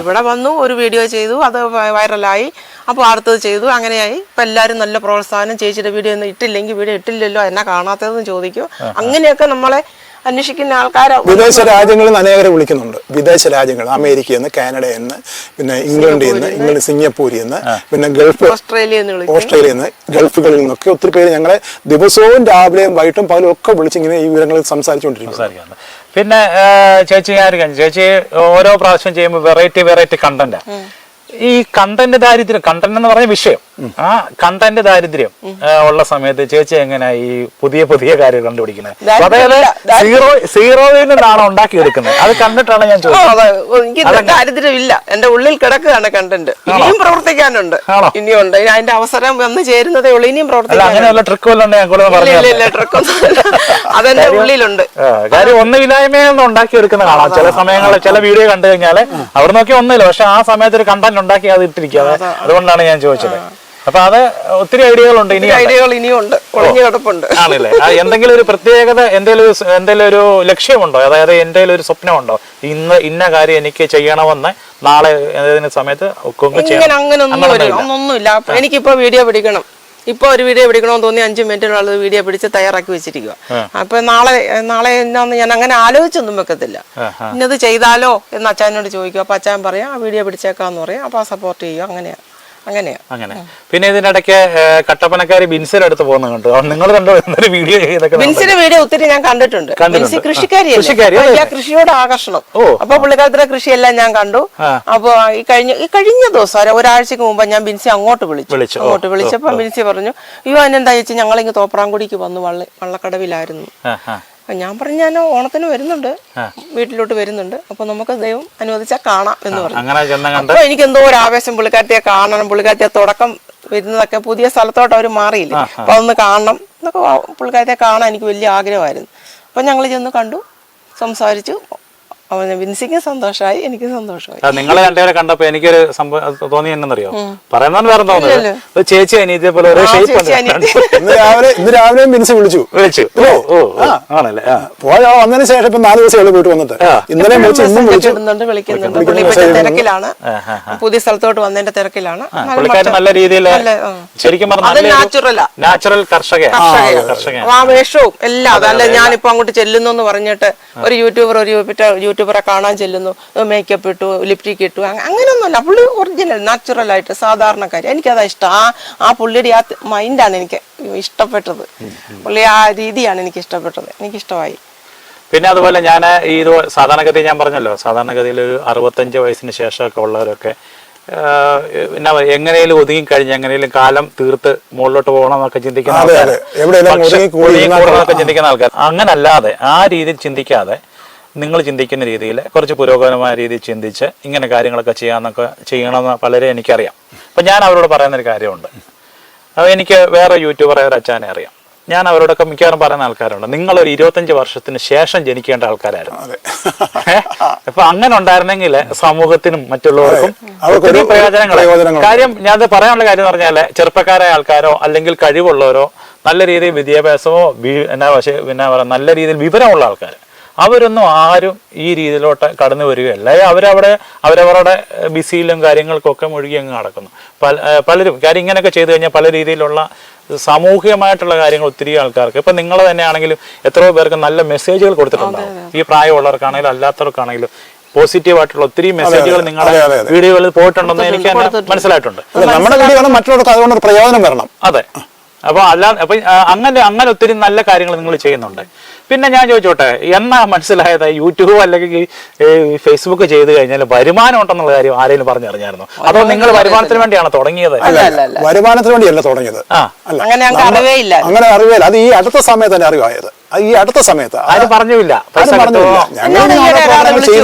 [SPEAKER 3] ഇവിടെ വന്നു, ഒരു വീഡിയോ ചെയ്തു, അത് വൈറലായി. അപ്പോൾ അടുത്തത് ചെയ്തു, അങ്ങനെയായി. ഇപ്പം എല്ലാവരും നല്ല പ്രോത്സാഹനം. ചേച്ചിയുടെ വീഡിയോ ഒന്നും ഇട്ടില്ലെങ്കിൽ വീഡിയോ ഇട്ടില്ലല്ലോ, എന്നെ കാണാത്തതെന്ന് ചോദിക്കും. അങ്ങനെയൊക്കെ നമ്മളെ അന്വേഷിക്കുന്ന ആൾക്കാരെ
[SPEAKER 2] വിദേശ രാജ്യങ്ങളിൽ നിന്ന് അനേകരെ വിളിക്കുന്നുണ്ട്. വിദേശ രാജ്യങ്ങൾ, അമേരിക്കയിൽ നിന്ന്, കാനഡയിൽ നിന്ന്, പിന്നെ ഇംഗ്ലണ്ടിൽ നിന്ന്, സിംഗപ്പൂരിൽ നിന്ന്, പിന്നെ ഗൾഫ്, ഓസ്ട്രേലിയയിൽ നിന്ന്, ഗൾഫുകളിൽ നിന്നൊക്കെ ഒത്തിരി പേര് ഞങ്ങളെ ദിവസവും രാവിലെയും വൈകിട്ടും പകലും ഒക്കെ വിളിച്ചിങ്ങനെ ഈ വിവരങ്ങൾ സംസാരിച്ചുകൊണ്ടിരിക്കുന്നു.
[SPEAKER 1] പിന്നെ ചേച്ചി ചേച്ചി ഓരോ പ്രാവശ്യം ചെയ്യുമ്പോൾ വെറൈറ്റി കണ്ടന്റ്. ഈ കണ്ടന്റ് ദാരിദ്ര്യം, കണ്ടന്റ് എന്ന് പറഞ്ഞ വിഷയം, ആ കണ്ടന്റ് ദാരിദ്ര്യം ഉള്ള സമയത്ത് ചേച്ചി എങ്ങനെയാ ഈ പുതിയ കാര്യങ്ങൾ കണ്ടുപിടിക്കുന്നത്? അതായത് സീറോയിൽ നിന്നാണ് ഉണ്ടാക്കിയെടുക്കുന്നത്. അത് കണ്ടിട്ടാണ് ഞാൻ ചോദിച്ചത്.
[SPEAKER 3] എനിക്ക് ദാരിദ്ര്യമില്ല, എന്റെ ഉള്ളിൽ കിടക്കുകയാണ് കണ്ടന്റ്. ഇനിയും പ്രവർത്തിക്കാനുണ്ട്, ഇനിയുണ്ട്. അതിന്റെ അവസരം വന്ന് ചേരുന്നതേ ഉള്ളൂ. ഇനിയും പ്രവർത്തിക്കാൻ
[SPEAKER 1] അങ്ങനെയുള്ള ട്രിക്ക് വല്ലുണ്ട്,
[SPEAKER 3] ട്രിക്കൊന്നും അതെന്റെ ഉള്ളിലുണ്ട്.
[SPEAKER 1] കാര്യം ഒന്നുമില്ലായ്മയൊന്നും ഉണ്ടാക്കിയെടുക്കുന്ന കാണാം. ചില സമയങ്ങളിൽ ചില വീഡിയോ കണ്ടു കഴിഞ്ഞാല് അവിടെ നോക്കി ഒന്നുമില്ല, പക്ഷെ ആ സമയത്ത് ഒരു കണ്ടന്റ് ഉണ്ടാക്കി അത് ഇട്ടിരിക്കാതെ. അതുകൊണ്ടാണ് ഞാൻ ചോദിച്ചത്. അപ്പൊ അത് ഒത്തിരി ഐഡിയകളുണ്ട്,
[SPEAKER 3] ഇനിയുണ്ട്, ഒളിഞ്ഞു കിടപ്പുണ്ട്.
[SPEAKER 1] ആണല്ലേ? എന്തെങ്കിലും ഒരു പ്രത്യേകത, എന്തെങ്കിലും ഒരു ലക്ഷ്യമുണ്ടോ? അതായത് എന്തെങ്കിലും ഒരു സ്വപ്നമുണ്ടോ? ഇന്ന കാര്യം എനിക്ക് ചെയ്യണമെന്ന് നാളെ ഏതെങ്കിലും സമയത്ത്
[SPEAKER 3] അങ്ങനൊന്നുമില്ല. എനിക്കിപ്പോ വീഡിയോ പിടിക്കണം, ഇപ്പൊ ഒരു വീഡിയോ പിടിക്കണമെന്ന് തോന്നി 5 മിനിറ്റിനുള്ളത് വീഡിയോ പിടിച്ച് തയ്യാറാക്കി വെച്ചിരിക്കുക. അപ്പൊ നാളെ എന്നാന്ന് ഞാൻ അങ്ങനെ ആലോചിച്ചൊന്നും വെക്കത്തില്ല. ഇന്നത് ചെയ്താലോ എന്ന് അച്ഛനോട് ചോദിക്കും. അപ്പൊ അച്ഛൻ പറയാം ആ വീഡിയോ പിടിച്ചേക്കാന്ന് പറയും. അപ്പൊ സപ്പോർട്ട് ചെയ്യും. അങ്ങനെ.
[SPEAKER 1] പിന്നെ ഇതിനിടയ്ക്ക് കട്ടപ്പനക്കാരി ബിൻസിലെടുത്ത് പോകുന്ന കണ്ടു. നിങ്ങൾ കണ്ടോ വീഡിയോ ചെയ്തൊക്കെ?
[SPEAKER 3] ബിൻസിന്റെ വീഡിയോ ഒത്തിരി ഞാൻ കണ്ടിട്ടുണ്ട്. ബിൻസി കൃഷിക്കാരിയല്ല, കൃഷിയോട് ആകർഷണം. അപ്പൊ പുള്ളിക്കാലത്തിലെ കൃഷിയെല്ലാം ഞാൻ കണ്ടു. അപ്പൊ ഈ കഴിഞ്ഞ ദിവസം ഒരാഴ്ചക്ക് മുമ്പ് ഞാൻ ബിൻസി അങ്ങോട്ട് വിളിച്ചപ്പോ ബിൻസി പറഞ്ഞു, അയ്യോ അതിനെന്താ ചേച്ചി, ഞങ്ങളിങ്ങ് തോപ്രാംകുടിക്ക് വന്നു, വള്ളക്കടവിലായിരുന്നു. ഞാൻ പറഞ്ഞു, ഞാൻ ഓണത്തിന് വരുന്നുണ്ട്, വീട്ടിലോട്ട് വരുന്നുണ്ട്, അപ്പൊ നമുക്ക് ദൈവം അനുവദിച്ചാൽ കാണാം എന്ന് പറഞ്ഞു. അപ്പൊ എനിക്ക് എന്തോ ഒരു ആവേശം, പുള്ളിക്കാരത്തിയെ കാണണം, പുള്ളിക്കാരത്തിയെ തുടക്കം വരുന്നതൊക്കെ പുതിയ സ്ഥലത്തോട്ട് അവർ മാറിയില്ലേ, അപ്പൊ അതൊന്ന് കാണണം എന്നൊക്കെ, പുള്ളിക്കാരത്തിയെ കാണാൻ എനിക്ക് വലിയ ആഗ്രഹമായിരുന്നു. അപ്പൊ ഞങ്ങൾ ചെന്ന് കണ്ടു, സംസാരിച്ചു. വിൻസിക്ക് സന്തോഷമായി, എനിക്ക് സന്തോഷമായി.
[SPEAKER 1] നിങ്ങളെ രണ്ടുപേരെ കണ്ടപ്പോ എനിക്കൊരു സംഭവം തോന്നി എന്നറിയോ? പറയുന്ന വേറെ തോന്നുന്നത് ചേച്ചി അനിയത്തിയെ പോലെ ഒരേ ഷേപ്പ്
[SPEAKER 2] ഇന്ന് രാവിലെ വിൻസി വിളിച്ചു.
[SPEAKER 1] ആണല്ലേ?
[SPEAKER 2] പോയ വന്നതിന് ശേഷം ഇപ്പൊ 4 ദിവസം പോയിട്ട് വന്നിട്ട് ഇന്നലെ
[SPEAKER 3] വിളിക്കുന്നുണ്ട്. തിരക്കിലാണ്, പുതിയ സ്ഥലത്തോട്ട് വന്നതിന്റെ തിരക്കിലാണ്.
[SPEAKER 1] നല്ല രീതിയിൽ ശരിക്കും നാച്ചുറൽ കർഷക
[SPEAKER 3] ആ വേഷവും എല്ലാം. അതല്ല ഞാനിപ്പോ അങ്ങോട്ട് ചെല്ലുന്നു എന്ന് പറഞ്ഞിട്ട് ഒരു യൂട്യൂബറെ കാണാൻ ചെല്ലുന്നു, മേക്കപ്പ് ഇട്ടു, ലിപ്സ്റ്റിക് ഇട്ടു, അങ്ങനെയൊന്നുമല്ല. പുള്ളി ഒറിജിനൽ നാച്ചുറൽ ആയിട്ട് സാധാരണക്കാരി. എനിക്കതാ ഇഷ്ടം. ആ പുള്ളിയുടെ ആ മൈൻഡാണ് എനിക്ക് ഇഷ്ടപ്പെട്ടത്. പുള്ളി ആ രീതിയാണ് എനിക്ക് ഇഷ്ടപ്പെട്ടത്, എനിക്കിഷ്ടമായി.
[SPEAKER 1] പിന്നെ അതുപോലെ ഞാൻ ഈ സാധാരണഗതി ഞാൻ പറഞ്ഞല്ലോ, സാധാരണഗതിയിൽ ഒരു 65 വയസ്സിന് ശേഷമൊക്കെ ഉള്ളവരൊക്കെ പിന്നെ എങ്ങനെയും ഒതുങ്ങി കഴിഞ്ഞ് എങ്ങനെയും കാലം തീർത്ത് മുകളിലോട്ട് പോകണമെന്നൊക്കെ ചിന്തിക്കുന്ന ആൾക്കാർ, ചിന്തിക്കുന്ന ആൾക്കാർ. അങ്ങനല്ലാതെ ആ രീതിയിൽ ചിന്തിക്കാതെ നിങ്ങൾ ചിന്തിക്കുന്ന രീതിയിൽ കുറച്ച് പുരോഗമനമായ രീതിയിൽ ചിന്തിച്ച് ഇങ്ങനെ കാര്യങ്ങളൊക്കെ ചെയ്യണമെന്ന് പലരെ എനിക്കറിയാം. അപ്പം ഞാൻ അവരോട് പറയുന്നൊരു കാര്യമുണ്ട്. എനിക്ക് വേറെ യൂട്യൂബർ ഒരു അച്ഛനെ അറിയാം. ഞാൻ അവരോടൊക്കെ മിക്കവാറും പറയുന്ന ആൾക്കാരുണ്ട്, നിങ്ങളൊരു 25 വർഷത്തിന് ശേഷം ജനിക്കേണ്ട ആൾക്കാരായിരുന്നു. അപ്പൊ അങ്ങനെ ഉണ്ടായിരുന്നെങ്കിൽ സമൂഹത്തിനും മറ്റുള്ളവർക്കും ഒത്തിരി പ്രയോജനങ്ങൾ. കാര്യം ഞാൻ പറയാനുള്ള കാര്യം എന്ന് പറഞ്ഞാൽ, ചെറുപ്പക്കാരായ ആൾക്കാരോ അല്ലെങ്കിൽ കഴിവുള്ളവരോ നല്ല രീതിയിൽ വിദ്യാഭ്യാസമോ നല്ല രീതിയിൽ വിവരമുള്ള ആൾക്കാർ, അവരൊന്നും ആരും ഈ രീതിയിലോട്ട് കടന്നു വരികയല്ല. അവരവരുടെ ബിസിയിലും കാര്യങ്ങൾക്കൊക്കെ മുഴുകി അങ്ങ് നടക്കുന്നു. പലരും കാര്യം ഇങ്ങനെയൊക്കെ ചെയ്തു കഴിഞ്ഞാൽ പല രീതിയിലുള്ള സാമൂഹികമായിട്ടുള്ള കാര്യങ്ങൾ ഒത്തിരി ആൾക്കാർക്ക്, ഇപ്പം നിങ്ങൾ തന്നെയാണെങ്കിലും എത്രയോ പേർക്ക് നല്ല മെസ്സേജുകൾ കൊടുത്തിട്ടുണ്ടാവും. ഈ പ്രായമുള്ളവർക്കാണെങ്കിലും അല്ലാത്തവർക്കാണെങ്കിലും പോസിറ്റീവായിട്ടുള്ള ഒത്തിരി മെസ്സേജുകൾ നിങ്ങളുടെ വീഡിയോകളിൽ പോയിട്ടുണ്ടെന്ന് എനിക്ക് മനസ്സിലായിട്ടുണ്ട്.
[SPEAKER 2] നമ്മുടെ വീഡിയോ മറ്റുള്ളവർക്ക് അതുകൊണ്ട് പ്രയോജനം വരണം.
[SPEAKER 1] അതെ. അപ്പൊ അങ്ങനെ ഒത്തിരി നല്ല കാര്യങ്ങൾ നിങ്ങൾ ചെയ്യുന്നുണ്ട്. പിന്നെ ഞാൻ ചോദിച്ചോട്ടെ, എന്നാ മനസ്സിലായത് യൂട്യൂബ് അല്ലെങ്കിൽ ഫേസ്ബുക്ക് ചെയ്ത് കഴിഞ്ഞാൽ വരുമാനം ഉണ്ടെന്നുള്ള കാര്യം ആരെങ്കിലും പറഞ്ഞറിഞ്ഞായിരുന്നു? അതോ നിങ്ങൾ വരുമാനത്തിന് വേണ്ടിയാണ് തുടങ്ങിയത്?
[SPEAKER 2] വരുമാനത്തിന് വേണ്ടിയല്ല തുടങ്ങിയത്,
[SPEAKER 3] അങ്ങനെ അറിവേയില്ല.
[SPEAKER 2] അത് ഈ അടുത്ത സമയത്ത് തന്നെ അറിവായത്. ഈ അടുത്ത സമയത്ത്
[SPEAKER 1] ആരും പറഞ്ഞില്ല.
[SPEAKER 3] എന്നോട്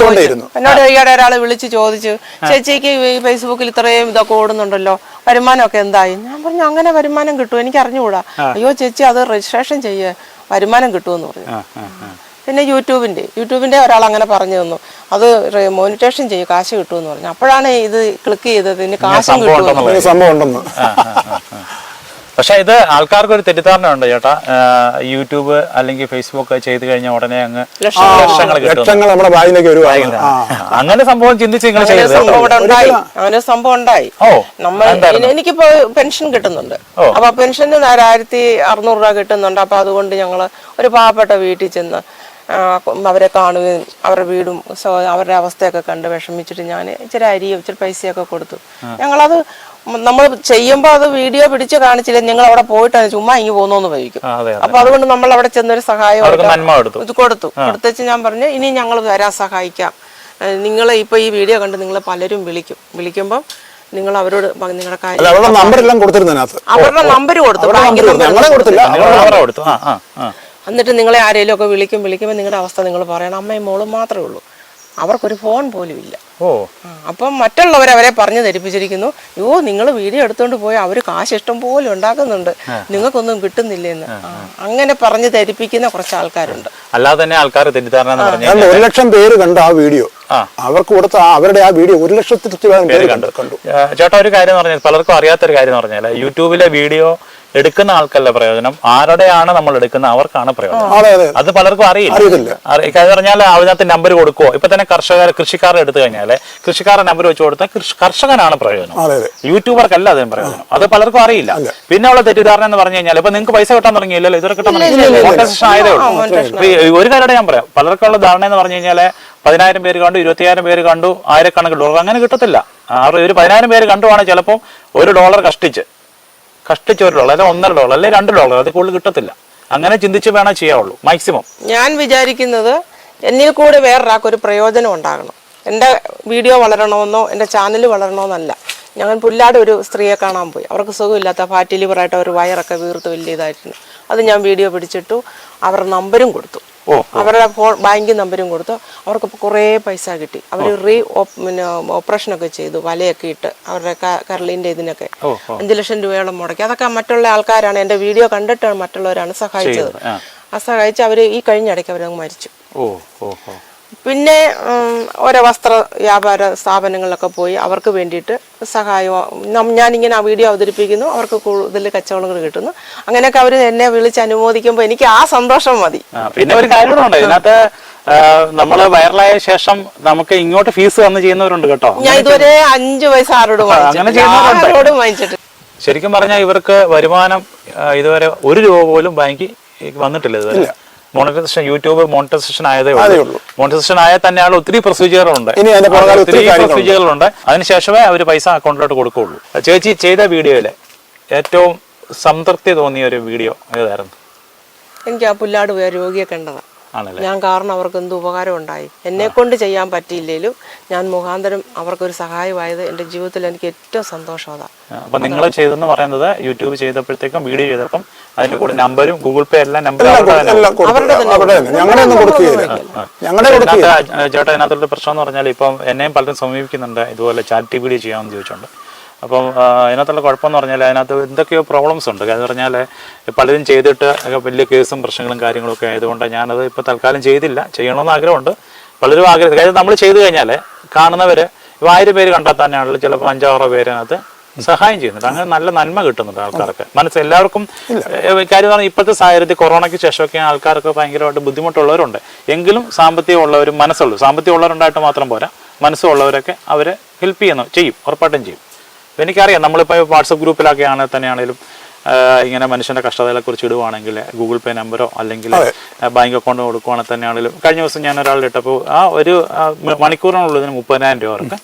[SPEAKER 3] ഈയിടെ ഒരാള് വിളിച്ച് ചോദിച്ചു, ചേച്ചിക്ക് ഈ ഫേസ്ബുക്കിൽ ഇത്രയും ഇതൊക്കെ ഓടുന്നുണ്ടല്ലോ, വരുമാനമൊക്കെ എന്തായി? ഞാൻ പറഞ്ഞു, അങ്ങനെ വരുമാനം കിട്ടും, എനിക്ക് അറിഞ്ഞുകൂടാ. അയ്യോ ചേച്ചി, അത് രജിസ്ട്രേഷൻ ചെയ്യേ, വരുമാനം കിട്ടുമെന്ന് പറഞ്ഞു. പിന്നെ യൂട്യൂബിന്റെ ഒരാൾ അങ്ങനെ പറഞ്ഞു തന്നു, അത് മോണിറ്റേഷൻ ചെയ്യും, കാശ് കിട്ടുമെന്ന് പറഞ്ഞു. അപ്പോഴാണ് ഇത് ക്ലിക്ക് ചെയ്തത്, ഇതിന് കാശും കിട്ടും
[SPEAKER 2] സംഭവം ഉണ്ടെന്ന്.
[SPEAKER 1] പക്ഷെ ഇത് ആൾക്കാർക്ക് ഒരു തെറ്റിദ്ധാരണ ഉണ്ട് ചേട്ടാ, യൂട്യൂബ് അല്ലെങ്കിൽ ഫേസ്ബുക്ക് ചെയ്ത് കഴിഞ്ഞാൽ ഉടനെ അങ്ങ് ലക്ഷങ്ങൾ കിട്ടും,
[SPEAKER 2] ലക്ഷങ്ങൾ നമ്മുടെ ബാഗിലേക്ക് ഒരു
[SPEAKER 1] അങ്ങനെ സംഭവം ചിന്തിച്ച് നിങ്ങൾ ചെയ്തത്.
[SPEAKER 3] അങ്ങനെ സംഭവം ഉണ്ടായി. എനിക്കിപ്പോ പെൻഷൻ കിട്ടുന്നുണ്ട്. അപ്പൊ പെൻഷന് 1600 രൂപ കിട്ടുന്നുണ്ട്. അപ്പൊ അതുകൊണ്ട് ഞങ്ങള് ഒരു പാവപ്പെട്ട വീട്ടിൽ ചെന്ന് അവരെ കാണുകയും അവരുടെ വീടും അവരുടെ അവസ്ഥയൊക്കെ കണ്ട് വിഷമിച്ചിട്ട് ഞാൻ ഇച്ചിരി അരിയും ഇച്ചിരി പൈസയൊക്കെ കൊടുത്തു. ഞങ്ങളത് നമ്മൾ ചെയ്യുമ്പോൾ അത് വീഡിയോ പിടിച്ച് കാണിച്ചില്ല, ഞങ്ങൾ അവിടെ പോയിട്ടാണ് ചുമ്മാ ഇങ്ങ് പോകുന്നോന്ന് വഹിക്കും. അപ്പൊ അതുകൊണ്ട് നമ്മൾ അവിടെ ചെന്നൊരു സഹായം കൊടുത്തേച്ച് ഞാൻ പറഞ്ഞു, ഇനി ഞങ്ങൾ വരാൻ സഹായിക്കാം. നിങ്ങൾ ഇപ്പൊ ഈ വീഡിയോ കണ്ട് നിങ്ങൾ പലരും വിളിക്കുമ്പം നിങ്ങൾ അവരോട് നിങ്ങളുടെ കാര്യം അവരുടെ നമ്പർ കൊടുത്തു. എന്നിട്ട് നിങ്ങളെ ആരെങ്കിലും ഒക്കെ വിളിക്കുമ്പോൾ നിങ്ങളുടെ അവസ്ഥ നിങ്ങൾ പറയണം. അമ്മയും മോളും മാത്രമേ ഉള്ളൂ, അവർക്കൊരു ഫോൺ പോലും ഇല്ല. അപ്പം മറ്റുള്ളവരെ അവരെ പറഞ്ഞു ധരിപ്പിച്ചിരിക്കുന്നു, നിങ്ങൾ വീഡിയോ എടുത്തോണ്ട് പോയി അവര് കാശ് ഇഷ്ടം പോലെ ഉണ്ടാക്കുന്നുണ്ട്, നിങ്ങൾക്കൊന്നും കിട്ടുന്നില്ലെന്ന്. അങ്ങനെ പറഞ്ഞു ധരിപ്പിക്കുന്ന കുറച്ച് ആൾക്കാരുണ്ട്.
[SPEAKER 1] അല്ലാതെ തന്നെ ആൾക്കാർ തെറ്റിദ്ധാരണ
[SPEAKER 2] 1 ലക്ഷം പേര് കണ്ട ആ വീഡിയോ, അവർക്ക് കൊടുത്ത അവരുടെ ആ വീഡിയോ 1 ലക്ഷത്തിൽ പേര് കണ്ടു.
[SPEAKER 1] ചേട്ടാ ഒരു കാര്യം പറഞ്ഞാൽ പലർക്കും അറിയാത്തൊരു കാര്യം എന്ന് പറഞ്ഞാൽ, യൂട്യൂബിലെ വീഡിയോ എടുക്കുന്ന ആൾക്കല്ല പ്രയോജനം, ആരുടെയാണ് നമ്മൾ എടുക്കുന്നത് അവർക്കാണ് പ്രയോജനം. അത് പലർക്കും അറിയില്ല. പറഞ്ഞാൽ അതിനകത്ത് നമ്പർ കൊടുക്കുവോ, ഇപ്പൊ തന്നെ കൃഷിക്കാരെ എടുത്തു കഴിഞ്ഞാല് കൃഷിക്കാരുടെ നമ്പർ വെച്ച് കൊടുത്താൽ കർഷകനാണ് പ്രയോജനം, യൂട്യൂബർക്കല്ല അതിന് പ്രയോജനം. അത് പലർക്കും അറിയില്ല. പിന്നെ ഉള്ള തെറ്റിദ്ധാരണ എന്ന് പറഞ്ഞു കഴിഞ്ഞാൽ ഇപ്പൊ നിങ്ങൾക്ക് പൈസ കിട്ടാൻ തുടങ്ങിയില്ലല്ലോ, ഇതൊക്കെ കിട്ടാൻ മോണിറ്റൈസേഷൻ ആയതേ ഉള്ളൂ. ഒരു കാര്യം ഞാൻ പറയാം, പലർക്കുള്ള ധാരണ എന്ന് പറഞ്ഞു കഴിഞ്ഞാല് 10,000 പേര് കണ്ടു, 25,000 പേര് കണ്ടു, ആയിരക്കണക്കിന് ഡോളർ, അങ്ങനെ കിട്ടത്തില്ല. ഒരു 10,000 പേര് കണ്ടുവാണ് ചിലപ്പോൾ $1 കഷ്ടിച്ച് $1 അല്ലെങ്കിൽ $1.5 അല്ലെങ്കിൽ $2, അത് കൂടുതൽ കിട്ടത്തില്ല. അങ്ങനെ ചിന്തിച്ച് വേണം ചെയ്യാവുള്ളൂ മാക്സിമം.
[SPEAKER 3] ഞാൻ വിചാരിക്കുന്നത് എന്നിൽ കൂടെ വേറൊരാൾക്കൊരു പ്രയോജനം ഉണ്ടാകണം. എൻ്റെ വീഡിയോ വളരണമെന്നോ എൻ്റെ ചാനൽ വളരണമെന്നല്ല. ഞാൻ പുല്ലാട് ഒരു സ്ത്രീയെ കാണാൻ പോയി, അവർക്ക് സുഖമില്ലാത്ത ഫാറ്റി ലിവറായിട്ട് ഒരു വയറൊക്കെ വീർത്ത് വലിയതായിരുന്നു. അത് ഞാൻ വീഡിയോ പിടിച്ചിട്ടു, അവരുടെ നമ്പരും കൊടുത്തു, അവരുടെ ബാങ്ക് നമ്പരും കൊടുത്തു. അവർക്ക് കുറേ പൈസ കിട്ടി. അവർ ഓപ്പറേഷനൊക്കെ ചെയ്തു, വലയൊക്കെ ഇട്ട് അവരുടെ കരളിൻ്റെ ഇതിനൊക്കെ 5 ലക്ഷം രൂപയോളം മുടക്കി. അതൊക്കെ മറ്റുള്ള ആൾക്കാരാണ്, എൻ്റെ വീഡിയോ കണ്ടിട്ടാണ് മറ്റുള്ളവരാണ് സഹായിച്ചത്. ആ സഹായിച്ച് അവർ ഈ കഴിഞ്ഞിടയ്ക്ക് അവരങ്ങ് മരിച്ചു. പിന്നെ ഓരോ വസ്ത്ര വ്യാപാര സ്ഥാപനങ്ങളിലൊക്കെ പോയി അവർക്ക് വേണ്ടിയിട്ട് സഹായം ഞാനിങ്ങനെ ആ വീഡിയോ അവതരിപ്പിക്കുന്നു, അവർക്ക് കൂടുതൽ കച്ചവടങ്ങൾ കിട്ടുന്നു. അങ്ങനെയൊക്കെ അവർ എന്നെ വിളിച്ച് അനുമോദിക്കുമ്പോൾ എനിക്ക് ആ സന്തോഷം മതി.
[SPEAKER 1] പിന്നെ ഒരു കാര്യമുണ്ട്, ഇതിനകത്ത് നമ്മള് വൈറലായ ശേഷം നമുക്ക് ഇങ്ങോട്ട് ഫീസ് തന്ന് ചെയ്യുന്നവരുണ്ട് കേട്ടോ.
[SPEAKER 3] ഞാൻ ഇതുവരെ 5 പൈസ ആരോടും വാങ്ങിച്ചിട്ട്.
[SPEAKER 1] ശരിക്കും പറഞ്ഞാൽ ഇവർക്ക് വരുമാനം ഇതുവരെ 1 രൂപ പോലും ബാങ്കിൽ വന്നിട്ടില്ല ഇതുവരെ. മോണിറ്റൈസേഷൻ യൂട്യൂബ് മോണിറ്റൈസേഷൻ ആയതേ ഉള്ളൂ. മോണിറ്റൈസേഷൻ ആയാൽ തന്നെയാണ് ഒത്തിരി പ്രൊസീജിയറുണ്ട്. അതിനുശേഷമേ അവർ പൈസ അക്കൗണ്ടിലോട്ട് കൊടുക്കുകയുള്ളൂ. ചേച്ചി ചെയ്ത വീഡിയോയിലെ ഏറ്റവും സംതൃപ്തി തോന്നിയ ഒരു വീഡിയോ ഏതായിരുന്നു?
[SPEAKER 3] എനിക്ക് ആ പുല്ലാട് പോയ രോഗിയെ കണ്ടതാണ്. ഞാൻ കാരണം അവർക്ക് എന്ത് ഉപകാരം ഉണ്ടായി. എന്നെ കൊണ്ട് ചെയ്യാൻ പറ്റിയില്ലേലും ഞാൻ മുഖാന്തരം അവർക്കൊരു സഹായമായത് എൻ്റെ ജീവിതത്തിൽ എനിക്ക് ഏറ്റവും സന്തോഷം അതാണ്.
[SPEAKER 1] അപ്പൊ നിങ്ങൾ ചെയ്തെന്ന് പറയുന്നത് യൂട്യൂബ് ചെയ്തപ്പോഴത്തേക്കും വീഡിയോ ചെയ്തപ്പം അതിന്റെ കൂടെ നമ്പരും ഗൂഗിൾ പേ എല്ലാം നമ്പർ ചേട്ടാ. ഇതിനകത്തുള്ള പ്രശ്നം എന്ന് പറഞ്ഞാൽ ഇപ്പം എന്നെയും പലരും സമീപിക്കുന്നുണ്ട് ഇതുപോലെ ചാരിറ്റി വീഡിയോ ചെയ്യാമെന്ന് ചോദിച്ചോണ്ട്. അപ്പം അതിനകത്തുള്ള കുഴപ്പമെന്ന് പറഞ്ഞാൽ അതിനകത്ത് എന്തൊക്കെയോ പ്രോബ്ലംസ് ഉണ്ട്. എന്ന് പറഞ്ഞാൽ പലരും ചെയ്തിട്ട് വലിയ കേസും പ്രശ്നങ്ങളും കാര്യങ്ങളൊക്കെ ആയതുകൊണ്ട് ഞാനത് ഇപ്പോൾ തൽക്കാലം ചെയ്തില്ല. ചെയ്യണമെന്ന് ആഗ്രഹമുണ്ട്. പലരും ആഗ്രഹം, അതായത് നമ്മൾ ചെയ്തു കഴിഞ്ഞാൽ കാണുന്നവർ 1000 പേര് കണ്ടാൽ തന്നെയാണല്ലോ ചിലപ്പോൾ 5-6 പേരതിനകത്ത് സഹായം ചെയ്യുന്നുണ്ട്. അങ്ങനെ നല്ല നന്മ കിട്ടുന്നുണ്ട് ആൾക്കാർക്ക്. എല്ലാവർക്കും കാര്യം പറഞ്ഞാൽ ഇപ്പോഴത്തെ സാഹചര്യത്തിൽ കൊറോണയ്ക്ക് ശേഷമൊക്കെ ആൾക്കാർക്ക് ഭയങ്കരമായിട്ട് ബുദ്ധിമുട്ടുള്ളവരുണ്ട്. എങ്കിലും സാമ്പത്തികം ഉള്ളവരും മനസ്സുള്ളൂ. സാമ്പത്തികം ഉള്ളവരുണ്ടായിട്ട് മാത്രം പോരാ, മനസ്സുള്ളവരൊക്കെ അവരെ ഹെൽപ്പ് ചെയ്യും, ഉറപ്പായിട്ടും ചെയ്യും. എനിക്കറിയാം, നമ്മളിപ്പോൾ വാട്സപ്പ് ഗ്രൂപ്പിലൊക്കെ തന്നെയാണെങ്കിലും ഇങ്ങനെ മനുഷ്യൻ്റെ കഷ്ടതകളെക്കുറിച്ച് ഇടുവാണെങ്കിൽ ഗൂഗിൾ പേ നമ്പറോ അല്ലെങ്കിൽ ബാങ്ക് അക്കൗണ്ട് കൊടുക്കുവാണെങ്കിൽ തന്നെയാണെങ്കിലും കഴിഞ്ഞ ദിവസം ഞാൻ ഒരാളുടെ ഇട്ടപ്പോൾ ആ ഒരു മണിക്കൂറിനുള്ളതിന് 30,000 രൂപ അവർക്ക്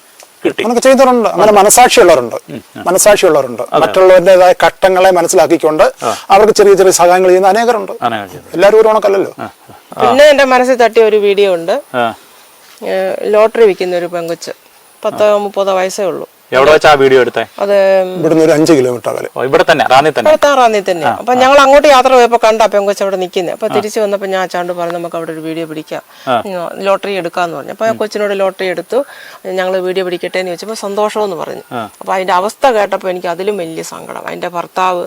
[SPEAKER 1] കിട്ടി.
[SPEAKER 2] ചെയ്തവരുണ്ട്. അങ്ങനെ മനസാക്ഷിയുള്ളവരുണ്ട്. മറ്റുള്ളവരുടേതായ ഘട്ടങ്ങളെ മനസ്സിലാക്കിക്കൊണ്ട് അവർക്ക് ചെറിയ ചെറിയ സഹായങ്ങൾ ചെയ്യുന്ന അനേകരുണ്ട്. എല്ലാവരും ഒരു കണക്കല്ലല്ലോ.
[SPEAKER 3] പിന്നെ എന്റെ മനസ്സിൽ തട്ടിയ ഒരു വീഡിയോ ഉണ്ട്. ലോട്ടറി വിൽക്കുന്ന ഒരു പെങ്കൊച്ച്, 10-30 വയസ്സേ ഉള്ളൂ.
[SPEAKER 1] എവിടെ വെച്ചാ വീഡിയോ എടുത്തേ?
[SPEAKER 3] അത്
[SPEAKER 2] ഇവിടുന്ന് ഒരു 5 കിലോമീറ്റർ അകലെ,
[SPEAKER 1] ഇവിടെ തന്നെ റാന്നി തന്നെ.
[SPEAKER 3] അപ്പൊ ഞങ്ങൾ അങ്ങോട്ട് യാത്ര പോയപ്പോ കണ്ട പെങ്കൊച്ച് അവിടെ നിൽക്കുന്നത്. അപ്പൊ തിരിച്ചു വന്നപ്പോ ഞാൻ ചാണ്ട് പറഞ്ഞു നമുക്ക് അവിടെ ഒരു വീഡിയോ പിടിക്കാം, ലോട്ടറി എടുക്കാന്ന് പറഞ്ഞു. അപ്പൊ ആ കൊച്ചിനോട് ലോട്ടറി എടുത്തു, ഞങ്ങൾ വീഡിയോ പിടിക്കട്ടെ എന്ന് ചോദിച്ചപ്പോ സന്തോഷമെന്ന് പറഞ്ഞു. അപ്പൊ അതിന്റെ അവസ്ഥ കേട്ടപ്പോ എനിക്ക് അതിലും വലിയ സങ്കടം. അതിന്റെ ഭർത്താവ്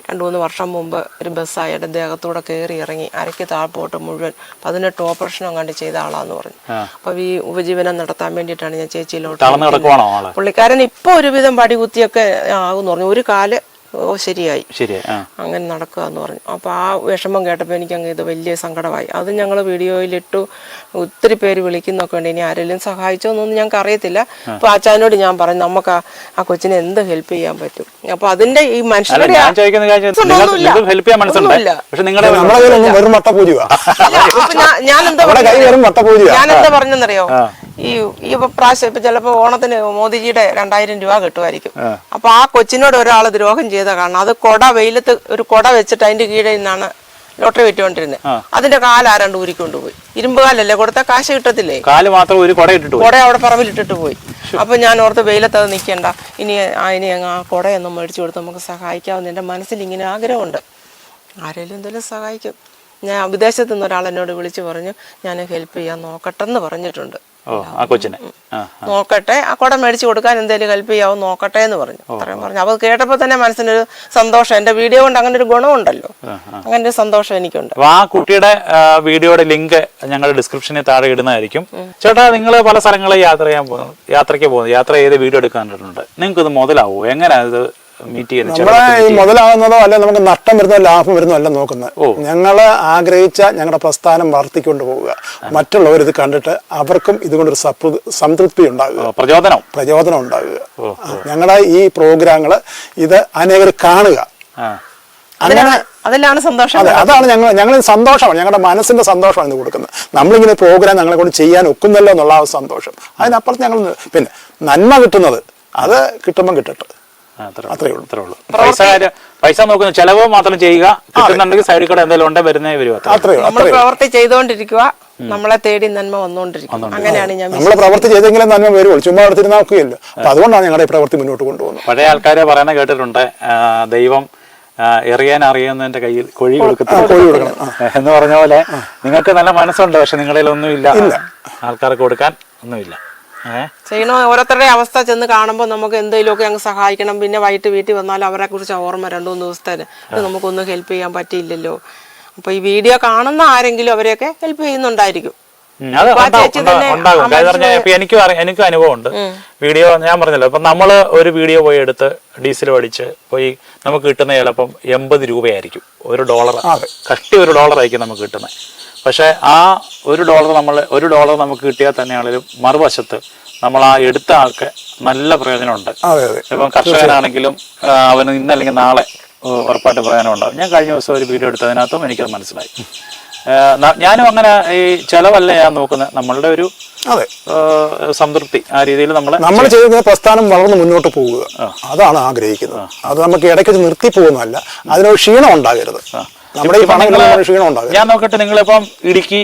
[SPEAKER 3] 2-3 വർഷം മുമ്പ് ഒരു ബസ് അയാളുടെ ദേഹത്തൂടെ കയറി ഇറങ്ങി അരയ്ക്ക് താഴ്പോട്ട് മുഴുവൻ 18 ഓപ്പറേഷൻ അങ്ങാണ്ട് ചെയ്ത ആളാന്ന് പറഞ്ഞു. അപ്പൊ ഈ ഉപജീവനം നടത്താൻ വേണ്ടിയിട്ടാണ് ഞാൻ ചേച്ചിയിലോട്ട്. പുള്ളിക്കാരൻ ഇപ്പൊ ഒരുവിധം പടികുത്തിയൊക്കെ ആകുന്നു പറഞ്ഞു. ഒരു കാല് ശരിയായി അങ്ങനെ നടക്കുക എന്ന് പറഞ്ഞു. അപ്പോൾ ആ വിഷമം കേട്ടപ്പോൾ എനിക്കങ്ങ് ഇത് വലിയ സങ്കടമായി. അത് ഞങ്ങൾ വീഡിയോയിലിട്ടു. ഒത്തിരി പേര് വിളിക്കുന്നൊക്കെ ഉണ്ട്. ഇനി ആരെങ്കിലും സഹായിച്ചോന്നൊന്നും ഞങ്ങൾക്ക് അറിയത്തില്ല. അപ്പോൾ ആച്ചാനോട് ഞാൻ പറഞ്ഞു നമുക്ക് ആ കൊച്ചിനെ എന്ത് ഹെൽപ്പ് ചെയ്യാൻ പറ്റും. അപ്പൊ അതിന്റെ ഈ മനുഷ്യരുടെ ഞാനെന്താ പറഞ്ഞെന്നറിയോ, ഈ പ്രാവശ്യം ഇപ്പൊ ചിലപ്പോ ഓണത്തിന് മോദിജിയുടെ 2000 രൂപ കിട്ടുമായിരിക്കും. അപ്പൊ ആ കൊച്ചിനോട് ഒരാൾ ദ്രോഹം ചെയ്ത കാരണം അത് വെയിലത്ത് ഒരു കൊട വെച്ചിട്ട് അതിന്റെ കീഴിൽ നിന്നാണ് ലോട്ടറി വിറ്റുകൊണ്ടിരുന്നത്. അതിന്റെ കാലാരണ്ട് ഊരിക്കൊണ്ടുപോയി. ഇരുമ്പ് കാലല്ലേ കൊടുത്ത കാശ് കിട്ടത്തില്ലേ, കൊട അവിടെ പറമ്പിലിട്ടിട്ട് പോയി. അപ്പൊ ഞാൻ ഓർത്ത് വെയിലത്ത് അത് നിൽക്കണ്ട, ഇനി ആ കൊടയൊന്നും മേടിച്ചു കൊടുത്ത് നമുക്ക് സഹായിക്കാവുന്ന എന്റെ മനസ്സിൽ ഇങ്ങനെ ആഗ്രഹമുണ്ട്. ആരെങ്കിലും എന്തെങ്കിലും സഹായിക്കും. ഞാൻ വിദേശത്ത് നിന്ന് ഒരാൾ എന്നോട് വിളിച്ചു പറഞ്ഞു ഞാൻ ഹെൽപ്പ് ചെയ്യാൻ നോക്കട്ടെന്ന് പറഞ്ഞിട്ടുണ്ട്. നോക്കട്ടെ, ആ കുട മേടിച്ചു കൊടുക്കാൻ എന്തെങ്കിലും ഹെൽപ്പ് ചെയ്യാവും നോക്കട്ടെ എന്ന് പറഞ്ഞു. അത്രയും പറഞ്ഞു. അപ്പൊ കേട്ടപ്പോ തന്നെ മനസ്സിനൊരു സന്തോഷം. എന്റെ വീഡിയോ കൊണ്ട് അങ്ങനെ ഒരു ഗുണമുണ്ടല്ലോ, അങ്ങനെ ഒരു സന്തോഷം എനിക്കുണ്ട്.
[SPEAKER 1] ആ കുട്ടിയുടെ വീഡിയോയുടെ ലിങ്ക് ഞങ്ങൾ ഡിസ്ക്രിപ്ഷനിൽ താഴെ ഇടുന്നതായിരിക്കും. ചേട്ടാ, നിങ്ങൾ പല സ്ഥലങ്ങളിൽ യാത്രയ്ക്ക് പോകുന്നു, യാത്ര ചെയ്ത് വീഡിയോ എടുക്കാനുണ്ട്. നിങ്ങൾക്ക് ഇത് മുതലാവോ? എങ്ങനെയാ ഇത്
[SPEAKER 2] നമ്മളെ ഈ മുതലാകുന്നതോ അല്ലെ നമുക്ക് നഷ്ടം വരുന്നതോ ലാഭം വരുന്നതോ അല്ല നോക്കുന്നത്. ഞങ്ങള് ആഗ്രഹിച്ച ഞങ്ങളുടെ പ്രസ്ഥാനം വളർത്തിക്കൊണ്ട് പോവുക, മറ്റുള്ളവർ ഇത് കണ്ടിട്ട് അവർക്കും ഇതുകൊണ്ടൊരു സംതൃപ്തി ഉണ്ടാകുക, പ്രചോദനം ഉണ്ടാകുക. ഞങ്ങളുടെ ഈ പ്രോഗ്രാമുകള് ഇത് അനേകർ കാണുക,
[SPEAKER 3] അതെല്ലാം സന്തോഷം.
[SPEAKER 2] അതെ, അതാണ് ഞങ്ങൾ സന്തോഷമാണ്, ഞങ്ങളുടെ മനസ്സിന്റെ സന്തോഷമാണ് ഇത് കൊടുക്കുന്നത്. നമ്മളിങ്ങനെ പ്രോഗ്രാം ഞങ്ങളെ കൊണ്ട് ചെയ്യാൻ ഒക്കുന്നല്ലോ എന്നുള്ള ആ സന്തോഷം. അതിനപ്പുറത്ത് ഞങ്ങൾ പിന്നെ നന്മ കിട്ടുന്നത് അത് കിട്ടുമ്പം കിട്ടട്ടെ, അത്രേ ഉള്ളൂ.
[SPEAKER 1] പൈസ നോക്കുന്ന ചെലവ് മാത്രം ചെയ്യുക, കിട്ടുന്നുണ്ടെങ്കിൽ സൈഡിൽ കൂടെ എന്തെങ്കിലും ഉണ്ടെ വരുന്നേ വരും.
[SPEAKER 3] നമ്മൾ പ്രവർത്തി ചെയ്തുകൊണ്ടിരിക്കുക, നമ്മളെ തേടി നന്മ വന്നുകൊണ്ടിരിക്കും. അങ്ങനെയാണ് ഞാൻ
[SPEAKER 2] നമ്മളെ പ്രവർത്തി ചെയ്തെങ്കിലും നന്മ വരുള്ളൂ, ചുമ്മാ എടുത്തിരുന്ന് നോക്കുകയല്ലോ. അപ്പൊ അതുകൊണ്ടാണ് ഞങ്ങളുടെ പ്രവർത്തി മുന്നോട്ട് കൊണ്ടുപോകുന്നത്.
[SPEAKER 1] പഴയ ആൾക്കാരെ പറയുന്ന കേട്ടിട്ടുണ്ട്, ദൈവം എറിയാൻ അറിയുന്നതിന്റെ കയ്യിൽ കൊഴി കൊടുക്കണം എന്ന് പറഞ്ഞ പോലെ നിങ്ങൾക്ക് നല്ല മനസ്സുണ്ട്, പക്ഷെ നിങ്ങളിൽ ഒന്നുമില്ല, ആൾക്കാർക്ക് കൊടുക്കാൻ ഒന്നുമില്ല.
[SPEAKER 3] ചെയ്യണോ ഓരോരുത്തരുടെ അവസ്ഥ ചെന്ന് കാണുമ്പോൾ നമുക്ക് എന്തെങ്കിലുമൊക്കെ അങ്ങ് സഹായിക്കണം. പിന്നെ വൈകിട്ട് വീട്ടിൽ വന്നാലും അവരെ കുറിച്ച് ഓർമ്മ 2-3 ദിവസത്തേന് നമുക്കൊന്നും ഹെൽപ്പ് ചെയ്യാൻ പറ്റിയില്ലല്ലോ. അപ്പൊ ഈ വീഡിയോ കാണുന്ന ആരെങ്കിലും അവരെയൊക്കെ ഹെൽപ്പ് ചെയ്യുന്നുണ്ടായിരിക്കും.
[SPEAKER 1] എനിക്ക് അനുഭവമുണ്ട്. വീഡിയോ ഞാൻ പറഞ്ഞല്ലോ, ഇപ്പൊ നമ്മള് ഒരു വീഡിയോ പോയി എടുത്ത് ഡീസൽ അടിച്ച് പോയി നമുക്ക് കിട്ടുന്ന ചിലപ്പം 80 രൂപയായിരിക്കും. $1 കഷ്ടി $1 ആയിരിക്കും നമുക്ക് കിട്ടുന്നത്. പക്ഷെ ആ $1 നമുക്ക് കിട്ടിയാൽ തന്നെയാണെങ്കിലും മറുവശത്ത് നമ്മൾ ആ എടുത്ത ആൾക്ക് നല്ല പ്രയോജനമുണ്ട്. ഇപ്പം കർഷകനാണെങ്കിലും അവന് ഇന്നല്ലെങ്കിൽ നാളെ ഉറപ്പായിട്ട് പ്രയോജനം ഉണ്ടാവും. ഞാൻ കഴിഞ്ഞ ദിവസം ഒരു വീഡിയോ എടുത്തതിനകത്തും എനിക്കത് മനസ്സിലായി. ഞാനും അങ്ങനെ ഈ ചെലവല്ല ഞാൻ നോക്കുന്നത്, നമ്മളുടെ ഒരു സംതൃപ്തി ആ രീതിയിൽ നമ്മൾ
[SPEAKER 2] ചെയ്യുന്ന പ്രസ്ഥാനം വളർന്ന് മുന്നോട്ട് പോവുക, അതാണ് ആഗ്രഹിക്കുന്നത്. അത് നമുക്ക് ഇടയ്ക്ക് നിർത്തി പോകുന്നതല്ല, അതിനൊരു ക്ഷീണം ഉണ്ടാകരുത്. നമ്മുടെ ഈ പണം ക്ഷീണം ഉണ്ടാകും.
[SPEAKER 1] ഞാൻ നോക്കട്ടെ, നിങ്ങളിപ്പം ഇടുക്കി,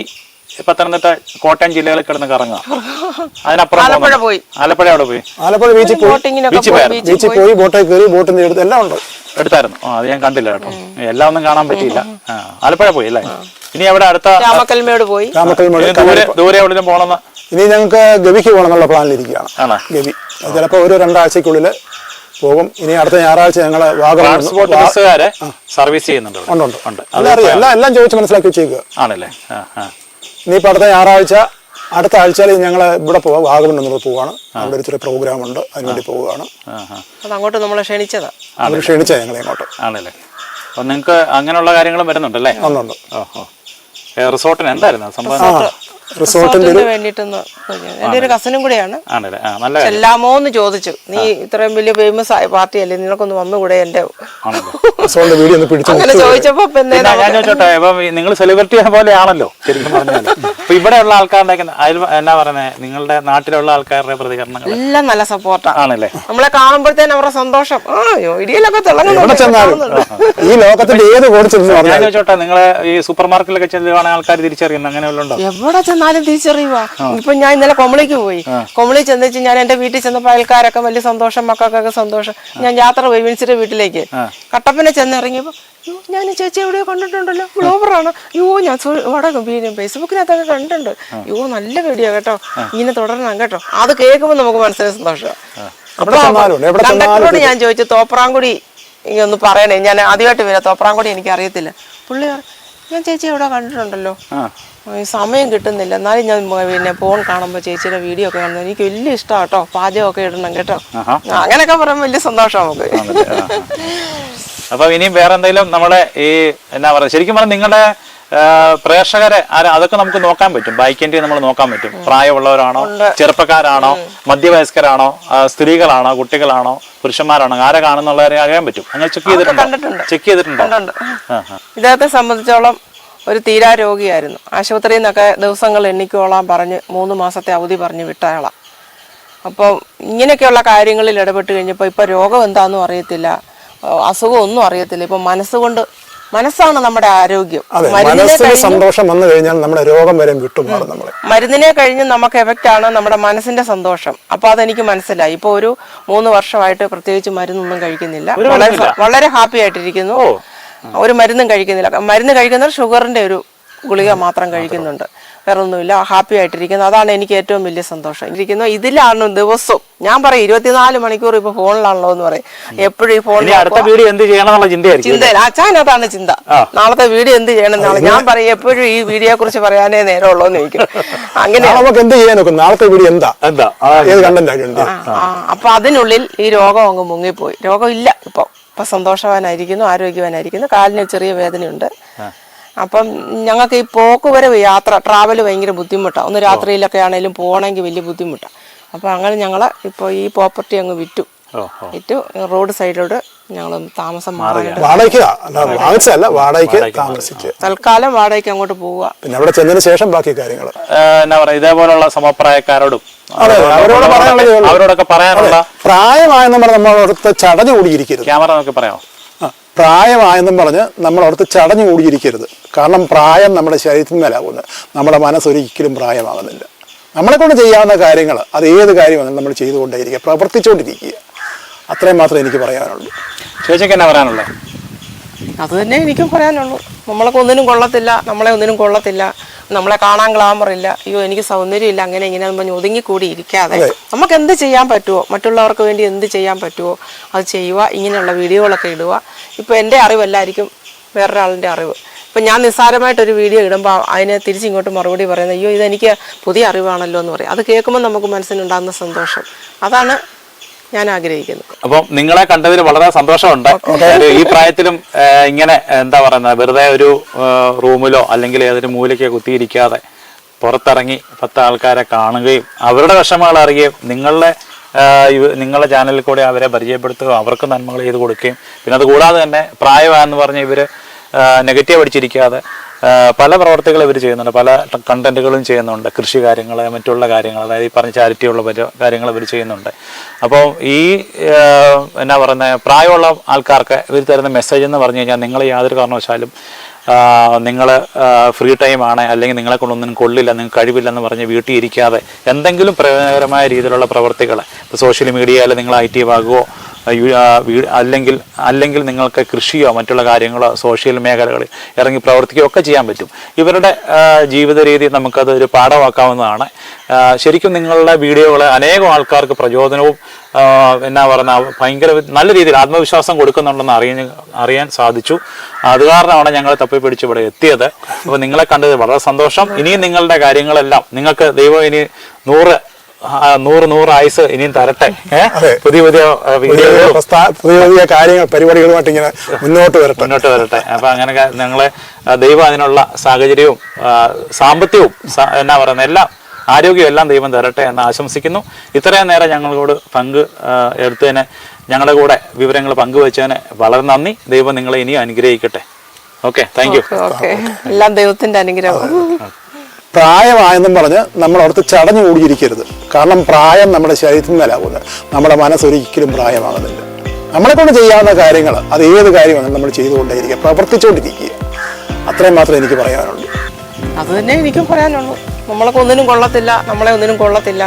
[SPEAKER 1] പത്തനംതിട്ട, കോട്ടയം ജില്ലകളിൽ കിടന്ന് കറങ്ങുക, അതിനപ്പുറം ആലപ്പുഴ പോയി
[SPEAKER 2] ബീച്ചിൽ പോയി ബോട്ടിൽ കയറി ബോട്ടിൽ എടുത്ത് എല്ലാം ഉണ്ട്.
[SPEAKER 1] എടുത്തായിരുന്നു. അത് ഞാൻ കണ്ടില്ല കേട്ടോ, എല്ലാം ഒന്നും കാണാൻ പറ്റിയില്ല. ആലപ്പുഴ പോയി അല്ലേ? ഇനി എവിടെ അടുത്ത
[SPEAKER 3] രാമക്കൽമേട് പോയി,
[SPEAKER 1] ദൂരെ എവിടെയും പോകണമെന്ന്.
[SPEAKER 2] ഇനി ഞങ്ങൾക്ക് ഗവിക്ക് പോകണം എന്നുള്ള പ്ലാനിലിരിക്കുകയാണ്. ഗവി ചിലപ്പോ ഒരു 2 ആഴ്ചക്കുള്ളിൽ പോകും. ഇനി അടുത്ത ഞായറാഴ്ച ഞങ്ങള്
[SPEAKER 1] ബസ്സുകാരെ സർവീസ് ചെയ്യുന്നുണ്ട്.
[SPEAKER 2] എല്ലാം ചോദിച്ച് മനസ്സിലാക്കി വെച്ചേക്കുക
[SPEAKER 1] ആണല്ലേ.
[SPEAKER 2] ഇനിയിപ്പോ അടുത്ത ആഴ്ചയിൽ ഞങ്ങൾ ഇവിടെ പോവാം, വാഗമൺ എന്നുള്ളത് പോവാണ്. അവിടെ ഒരു ചെറിയ പ്രോഗ്രാം ഉണ്ട്, അതിനുവേണ്ടി പോവുകയാണ്.
[SPEAKER 3] അങ്ങോട്ട് നമ്മളെ ക്ഷണിച്ചാ
[SPEAKER 2] ഞങ്ങളെ അങ്ങോട്ട്.
[SPEAKER 1] ആണല്ലേ. അപ്പൊ നിങ്ങൾക്ക് അങ്ങനെയുള്ള കാര്യങ്ങളും വരുന്നുണ്ടല്ലേ?
[SPEAKER 2] ഉണ്ട്.
[SPEAKER 1] റിസോർട്ടിന് എന്തായിരുന്നു സംഭവം?
[SPEAKER 3] റിസോർട്ടിന് വേണ്ടിട്ടൊന്ന് എന്റെ ഒരു കസിനും കൂടെയാണ്. ചെല്ലാമോന്ന് ചോദിച്ചു. നീ ഇത്രയും വലിയ ഫേമസ് ആയ പാർട്ടിയല്ലേ, നിനക്കൊന്ന് വന്നുകൂടെ എന്റെ അങ്ങനെ ചോദിച്ചപ്പോ
[SPEAKER 1] ഞാൻ ചോദിച്ചോട്ടെ, ഇപ്പൊ നിങ്ങൾ സെലിബ്രിറ്റി പോലെയാണല്ലോ ശരിക്കും പറഞ്ഞാൽ. അപ്പൊ ഇവിടെയുള്ള ആൾക്കാരുടെ എന്നാ പറയുന്നത്, നിങ്ങളുടെ നാട്ടിലുള്ള ആൾക്കാരുടെ പ്രതികരണങ്ങൾ
[SPEAKER 3] എല്ലാം നല്ല സപ്പോർട്ടാണ്
[SPEAKER 1] ആണല്ലേ.
[SPEAKER 3] നമ്മളെ കാണുമ്പോഴത്തേനും അവരുടെ സന്തോഷം ഇടിയിലൊക്കെ
[SPEAKER 2] ഈ ലോകത്തിന്റെ ഏത്
[SPEAKER 1] ഞാൻ ചോദിച്ചോട്ടെ, നിങ്ങളെ ഈ സൂപ്പർ മാർക്കറ്റിലൊക്കെ ചെല്ലുവാണെങ്കിൽ ആൾക്കാർ തിരിച്ചറിയുന്നു, അങ്ങനെയുള്ളണ്ടോ?
[SPEAKER 3] എവിടെ ചെന്നാലും തിരിച്ചറിയുക. ഇപ്പൊ ഞാൻ ഇന്നലെ കൊമളിക്ക് പോയി, കൊമളി ചെന്നിച്ച് ഞാൻ എന്റെ വീട്ടിൽ ചെന്നപ്പോ അയൽക്കാരൊക്കെ വലിയ സന്തോഷം, മക്കൾക്കൊക്കെ സന്തോഷം. ഞാൻ യാത്ര പോയി വിൻസിന്റെ വീട്ടിലേക്ക്, കട്ടപ്പന ചെന്നിറങ്ങിയപ്പോ ഞാൻ ചേച്ചി എവിടെയോ കണ്ടിട്ടുണ്ടല്ലോ, ബ്ലോഗറാണ്. ഞാൻ ഫേസ്ബുക്കിനകത്തൊക്കെ കണ്ടിട്ടുണ്ട്. നല്ല വീഡിയോ കേട്ടോ, ഇങ്ങനെ തുടരണം കേട്ടോ. അത് കേൾക്കുമ്പോൾ നമുക്ക് മനസ്സിലായ സന്തോഷം. കണ്ടക്ടറോട് ഞാൻ ചോദിച്ചു, തോപ്രാംകുടി ഒന്ന് പറയണേ, ഞാൻ ആദ്യമായിട്ട് വരാം, തോപ്രാംകുടി എനിക്ക് അറിയത്തില്ല. പുള്ളി ഞാൻ ചേച്ചി എവിടെ കണ്ടിട്ടുണ്ടല്ലോ, സമയം കിട്ടുന്നില്ല, എന്നാലും ഞാൻ പിന്നെ ഫോൺ കാണുമ്പോൾ ചേച്ചിയുടെ വീഡിയോ ഒക്കെ കാണുന്നത് എനിക്ക് വലിയ ഇഷ്ടമാണ് കേട്ടോ, പാചകമൊക്കെ ഇടണം കേട്ടോ, അങ്ങനെയൊക്കെ പറയുമ്പോൾ വലിയ സന്തോഷം നമുക്ക്.
[SPEAKER 1] അപ്പൊ ഇനിയും വേറെ എന്തെങ്കിലും നമ്മളെ ഈ എന്നാ പറയുക, ശരിക്കും പറഞ്ഞാൽ നിങ്ങളുടെ പ്രേക്ഷകരെ അതൊക്കെ നമുക്ക് നോക്കാൻ പറ്റും. ബൈക്കിന്റെ നമ്മൾ നോക്കാൻ പറ്റും. പ്രായമുള്ളവരാണോ, ചെറുപ്പക്കാരാണോ, മധ്യവയസ്കരാണോ, സ്ത്രീകളാണോ, കുട്ടികളാണോ, പുരുഷന്മാരാണോ, ആരെ കാണുന്നുള്ളവരെ അറിയാൻ പറ്റും. അങ്ങനെ ചെക്ക് ചെയ്തിട്ടുണ്ടോ?
[SPEAKER 3] ഇദ്ദേഹത്തെ സംബന്ധിച്ചോളം ഒരു തീരാ രോഗിയായിരുന്നു. ആശുപത്രിയിൽ നിന്നൊക്കെ ദിവസങ്ങൾ എണ്ണിക്കോളാൻ പറഞ്ഞ് 3 മാസത്തെ അവധി പറഞ്ഞ് വിട്ടയാളാണ്. അപ്പോൾ ഇങ്ങനെയൊക്കെയുള്ള കാര്യങ്ങളിൽ ഇടപെട്ട് കഴിഞ്ഞപ്പോൾ ഇപ്പം രോഗം എന്താണെന്നും അറിയത്തില്ല, അസുഖം ഒന്നും അറിയത്തില്ല. ഇപ്പം മനസ്സാണ് നമ്മുടെ ആരോഗ്യം.
[SPEAKER 2] സന്തോഷം വന്നു കഴിഞ്ഞാൽ നമ്മുടെ രോഗം വരെ വിട്ടുമാറും. നമ്മളെ
[SPEAKER 3] മരുന്നിനെ കഴിഞ്ഞ് നമുക്ക് എഫക്റ്റ് ആണ് നമ്മുടെ മനസ്സിന്റെ സന്തോഷം. അപ്പൊ അതെനിക്ക് മനസ്സിലായി. ഇപ്പൊ ഒരു 3 വർഷമായിട്ട് പ്രത്യേകിച്ച് മരുന്നൊന്നും കഴിക്കുന്നില്ല, വളരെ ഹാപ്പി ആയിട്ടിരിക്കുന്നു. ഒരു മരുന്നും കഴിക്കുന്നില്ല. മരുന്ന് കഴിക്കുന്നത് ഷുഗറിന്റെ ഒരു ഗുളിക മാത്രം കഴിക്കുന്നുണ്ട്, വേറെ ഒന്നുമില്ല. ഹാപ്പി ആയിട്ടിരിക്കുന്നു. അതാണ് എനിക്ക് ഏറ്റവും വലിയ സന്തോഷം. ഇരിക്കുന്നു ഇതിലാണ് ദിവസവും. ഞാൻ പറയും 24 മണിക്കൂർ ഇപ്പൊ ഫോണിലാണല്ലോ എന്ന് പറയും. എപ്പോഴും ഈ ഫോണിൽ ചിന്ത അച്ഛനതാണ് ചിന്ത. നാളത്തെ വീഡിയോ എന്ത് ചെയ്യണം എന്നാണ് ഞാൻ പറയും. എപ്പോഴും ഈ വീഡിയോയെ കുറിച്ച് പറയാനേ നേരമുള്ളൂ എന്ന് ചോദിക്കും. അങ്ങനെ അപ്പൊ അതിനുള്ളിൽ ഈ രോഗം അങ്ങ് മുങ്ങിപ്പോയി. രോഗം ഇല്ല ഇപ്പൊ സന്തോഷവാനായിരിക്കുന്നു, ആരോഗ്യവാനായിരിക്കുന്നു. കാലിന് ചെറിയ വേദനയുണ്ട്. അപ്പം ഞങ്ങൾക്ക് ഈ പോക്ക് വരവ് ട്രാവൽ ഭയങ്കര ബുദ്ധിമുട്ടാണ്. ഒന്ന് രാത്രിയിലൊക്കെ ആണെങ്കിലും പോകണമെങ്കിൽ വലിയ ബുദ്ധിമുട്ടാണ്. അപ്പം അങ്ങനെ ഞങ്ങൾ ഇപ്പോൾ ഈ പ്രോപ്പർട്ടി അങ്ങ് വിറ്റു റോഡ് സൈഡിലോട്ട് ഞങ്ങൾ താമസം തൽക്കാലം വാടകയ്ക്ക് അങ്ങോട്ട് പോവുക.
[SPEAKER 2] പിന്നെ അവിടെ ചെന്നതിന് ശേഷം ബാക്കി കാര്യങ്ങൾ
[SPEAKER 1] എന്നാ പറയാ, ഇതേപോലുള്ള സമപ്രായക്കാരോടും അവരോടൊക്കെ പറയാനുള്ള
[SPEAKER 2] പ്രായമായെന്ന് പറഞ്ഞ് നമ്മളടുത്ത് ചടഞ്ഞു കൂടിയിരിക്കരുത്.
[SPEAKER 1] ക്യാമറ നോക്കി പറയാമോ?
[SPEAKER 2] പ്രായമായെന്നും പറഞ്ഞ് നമ്മളടുത്ത് ചടഞ്ഞു കൂടിയിരിക്കരുത്. കാരണം പ്രായം നമ്മുടെ ശരീരത്തിന്മേലാകുന്നത്, നമ്മുടെ മനസ്സൊരിക്കലും പ്രായമാകുന്നില്ല. നമ്മളെ കൊണ്ട് ചെയ്യാവുന്ന കാര്യങ്ങൾ അത് ഏത് കാര്യമാണെങ്കിലും നമ്മൾ ചെയ്തുകൊണ്ടേയിരിക്കുക, പ്രവർത്തിച്ചുകൊണ്ടിരിക്കുക. അത്രയും മാത്രമേ എനിക്ക് പറയാനുള്ളൂ.
[SPEAKER 1] ചേച്ചിക്ക് എന്നാ പറയാനുള്ളത്?
[SPEAKER 3] അത് തന്നെ എനിക്കും പറയാനുള്ളൂ. നമ്മളൊക്കെ ഒന്നിനും കൊള്ളത്തില്ല, നമ്മളെ കാണാൻ ഗ്ലാമറില്ല, അയ്യോ എനിക്ക് സൗന്ദര്യമില്ല, അങ്ങനെ ഇങ്ങനെ പറഞ്ഞ് ഒതുങ്ങിക്കൂടി ഇരിക്കാതെ നമുക്ക് എന്ത് ചെയ്യാൻ പറ്റുമോ, മറ്റുള്ളവർക്ക് വേണ്ടി എന്ത് ചെയ്യാൻ പറ്റുമോ അത് ചെയ്യുക. ഇങ്ങനെയുള്ള വീഡിയോകളൊക്കെ ഇടുക. ഇപ്പം എൻ്റെ അറിവല്ലായിരിക്കും വേറൊരാളിൻ്റെ അറിവ്. ഇപ്പം ഞാൻ നിസ്സാരമായിട്ടൊരു വീഡിയോ ഇടുമ്പോൾ അതിനെ തിരിച്ചിങ്ങോട്ട് മറുപടി പറയുന്നത് അയ്യോ ഇതെനിക്ക് പുതിയ അറിവാണല്ലോ എന്ന് പറയും. അത് കേൾക്കുമ്പോൾ നമുക്ക് മനസ്സിനുണ്ടാകുന്ന സന്തോഷം, അതാണ് ഞാൻ ആഗ്രഹിക്കുന്നത്.
[SPEAKER 1] അപ്പം നിങ്ങളെ കണ്ടതിൽ വളരെ സന്തോഷമുണ്ട്. ഈ പ്രായത്തിലും ഇങ്ങനെ എന്താ പറയുന്നത്, വെറുതെ ഒരു റൂമിലോ അല്ലെങ്കിൽ ഏതൊരു മൂലയ്ക്കോ കുത്തിയിരിക്കാതെ പുറത്തിറങ്ങി 10 ആൾക്കാരെ കാണുകയും അവരുടെ വിഷമങ്ങൾ അറിയുകയും നിങ്ങളുടെ ചാനലിൽ കൂടെ അവരെ പരിചയപ്പെടുത്തുകയും അവർക്ക് നന്മകൾ ചെയ്ത് കൊടുക്കുകയും പിന്നെ അതുകൂടാതെ തന്നെ പ്രായമായെന്ന് പറഞ്ഞ് ഇവർ നെഗറ്റീവ് അടിച്ചിരിക്കാതെ പല പ്രവർത്തികളും ഇവർ ചെയ്യുന്നുണ്ട്, പല കണ്ടന്റുകളും ചെയ്യുന്നുണ്ട്. കൃഷി കാര്യങ്ങൾ, മറ്റുള്ള കാര്യങ്ങൾ, അതായത് ഈ പറഞ്ഞ ചാരിറ്റിയുള്ള കാര്യങ്ങൾ ഇവർ ചെയ്യുന്നുണ്ട്. അപ്പോൾ ഈ എന്നാ പറയുന്നത്, പ്രായമുള്ള ആൾക്കാർക്ക് ഇവർ തരുന്ന മെസ്സേജ് എന്ന് പറഞ്ഞു കഴിഞ്ഞാൽ, നിങ്ങൾ യാതൊരു കാരണവശാലും നിങ്ങൾ ഫ്രീ ടൈമാണ് അല്ലെങ്കിൽ നിങ്ങളെ കൊണ്ടൊന്നും കൊള്ളില്ല, നിങ്ങൾക്ക് കഴിവില്ലെന്ന് പറഞ്ഞ് വീട്ടിൽ ഇരിക്കാതെ എന്തെങ്കിലും പ്രയോജനകരമായ രീതിയിലുള്ള പ്രവർത്തികൾ ഇപ്പോൾ സോഷ്യൽ മീഡിയയിൽ നിങ്ങൾ ആക്റ്റീവ് ആകുകയോ അല്ലെങ്കിൽ നിങ്ങൾക്ക് കൃഷിയോ മറ്റുള്ള കാര്യങ്ങളോ സോഷ്യൽ മേഖലകളിൽ ഇറങ്ങി പ്രവർത്തിക്കുകയോ ഒക്കെ ചെയ്യാൻ പറ്റും. ഇവരുടെ ജീവിത രീതി നമുക്കത് ഒരു പാഠമാക്കാവുന്നതാണ്. ശരിക്കും നിങ്ങളുടെ വീഡിയോകൾ അനേകം ആൾക്കാർക്ക് പ്രചോദനവും എന്നാ പറഞ്ഞാൽ ഭയങ്കര നല്ല രീതിയിൽ ആത്മവിശ്വാസം കൊടുക്കുന്നുണ്ടെന്ന് അറിയാൻ സാധിച്ചു. അത് കാരണമാണ് ഞങ്ങൾ തപ്പിപ്പിടിച്ച് ഇവിടെ എത്തിയത്. അപ്പോൾ നിങ്ങളെ കണ്ടത് വളരെ സന്തോഷം. ഇനിയും നിങ്ങളുടെ കാര്യങ്ങളെല്ലാം നിങ്ങൾക്ക് ദൈവം ഇനി 100 ആയുസ് ഇനിയും തരട്ടെ. പുതിയ കാര്യങ്ങൾ പരിപാടികളുമായിട്ട് ഇങ്ങനെ മുന്നോട്ട് വരട്ടെ. അപ്പൊ അങ്ങനെ ഞങ്ങളെ ദൈവം അതിനുള്ള സാഹചര്യവും സാമ്പത്തികവും എന്നാ പറയുന്നത് എല്ലാം ആരോഗ്യം എല്ലാം ദൈവം തരട്ടെ എന്ന് ആശംസിക്കുന്നു. ഇത്രയും നേരം ഞങ്ങളോട് എടുത്തതിന്, ഞങ്ങളുടെ കൂടെ വിവരങ്ങൾ പങ്കുവച്ചതിന് വളരെ നന്ദി. ദൈവം നിങ്ങളെ ഇനിയും അനുഗ്രഹിക്കട്ടെ. Okay, thank you.
[SPEAKER 3] എല്ലാം ദൈവത്തിന്റെ അനുഗ്രഹം.
[SPEAKER 2] പ്രായമായെന്നും പറഞ്ഞ് നമ്മളടുത്ത് ചടഞ്ഞു കൂടിയിരിക്കരുത്. കാരണം പ്രായം നമ്മുടെ ശരീരത്തിന്മേലാകുന്നത്, നമ്മുടെ മനസ്സൊരിക്കലും പ്രായമാകുന്നില്ല. നമ്മളെ കൊണ്ട് ചെയ്യാവുന്ന കാര്യങ്ങൾ അത് ഏത് കാര്യമാണെങ്കിലും നമ്മൾ ചെയ്തുകൊണ്ടേയിരിക്കുക, പ്രവർത്തിച്ചുകൊണ്ടിരിക്കുക. അത്രയും മാത്രമേ എനിക്ക് പറയാനുള്ളൂ.
[SPEAKER 3] അത് തന്നെ എനിക്കും പറയാനുള്ളൂ. നമ്മളൊക്കെ ഒന്നിനും കൊള്ളത്തില്ല,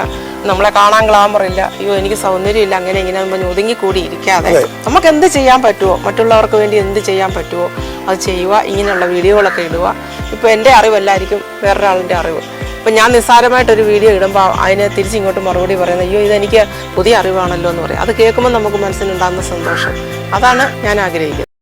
[SPEAKER 3] നമ്മളെ കാണാൻ ഗ്ലാമറില്ല, അയ്യോ എനിക്ക് സൗന്ദര്യമില്ല, അങ്ങനെ ഇങ്ങനെ പറഞ്ഞ് ഒതുങ്ങിക്കൂടി ഇരിക്കാതെ നമുക്ക് എന്ത് ചെയ്യാൻ പറ്റുമോ, മറ്റുള്ളവർക്ക് വേണ്ടി എന്ത് ചെയ്യാൻ പറ്റുമോ അത് ചെയ്യുക. ഇങ്ങനെയുള്ള വീഡിയോകളൊക്കെ ഇടുക. ഇപ്പം എൻ്റെ അറിവല്ലായിരിക്കും വേറൊരാളിൻ്റെ അറിവ്. ഇപ്പം ഞാൻ നിസ്സാരമായിട്ടൊരു വീഡിയോ ഇടുമ്പോൾ അതിനെ തിരിച്ചിങ്ങോട്ട് മറുപടി പറയുന്നത് അയ്യോ ഇതെനിക്ക് പുതിയ അറിവാണല്ലോ എന്ന് പറയും. അത് കേൾക്കുമ്പോൾ നമുക്ക് മനസ്സിനുണ്ടാകുന്ന സന്തോഷം, അതാണ് ഞാൻ ആഗ്രഹിക്കുന്നത്.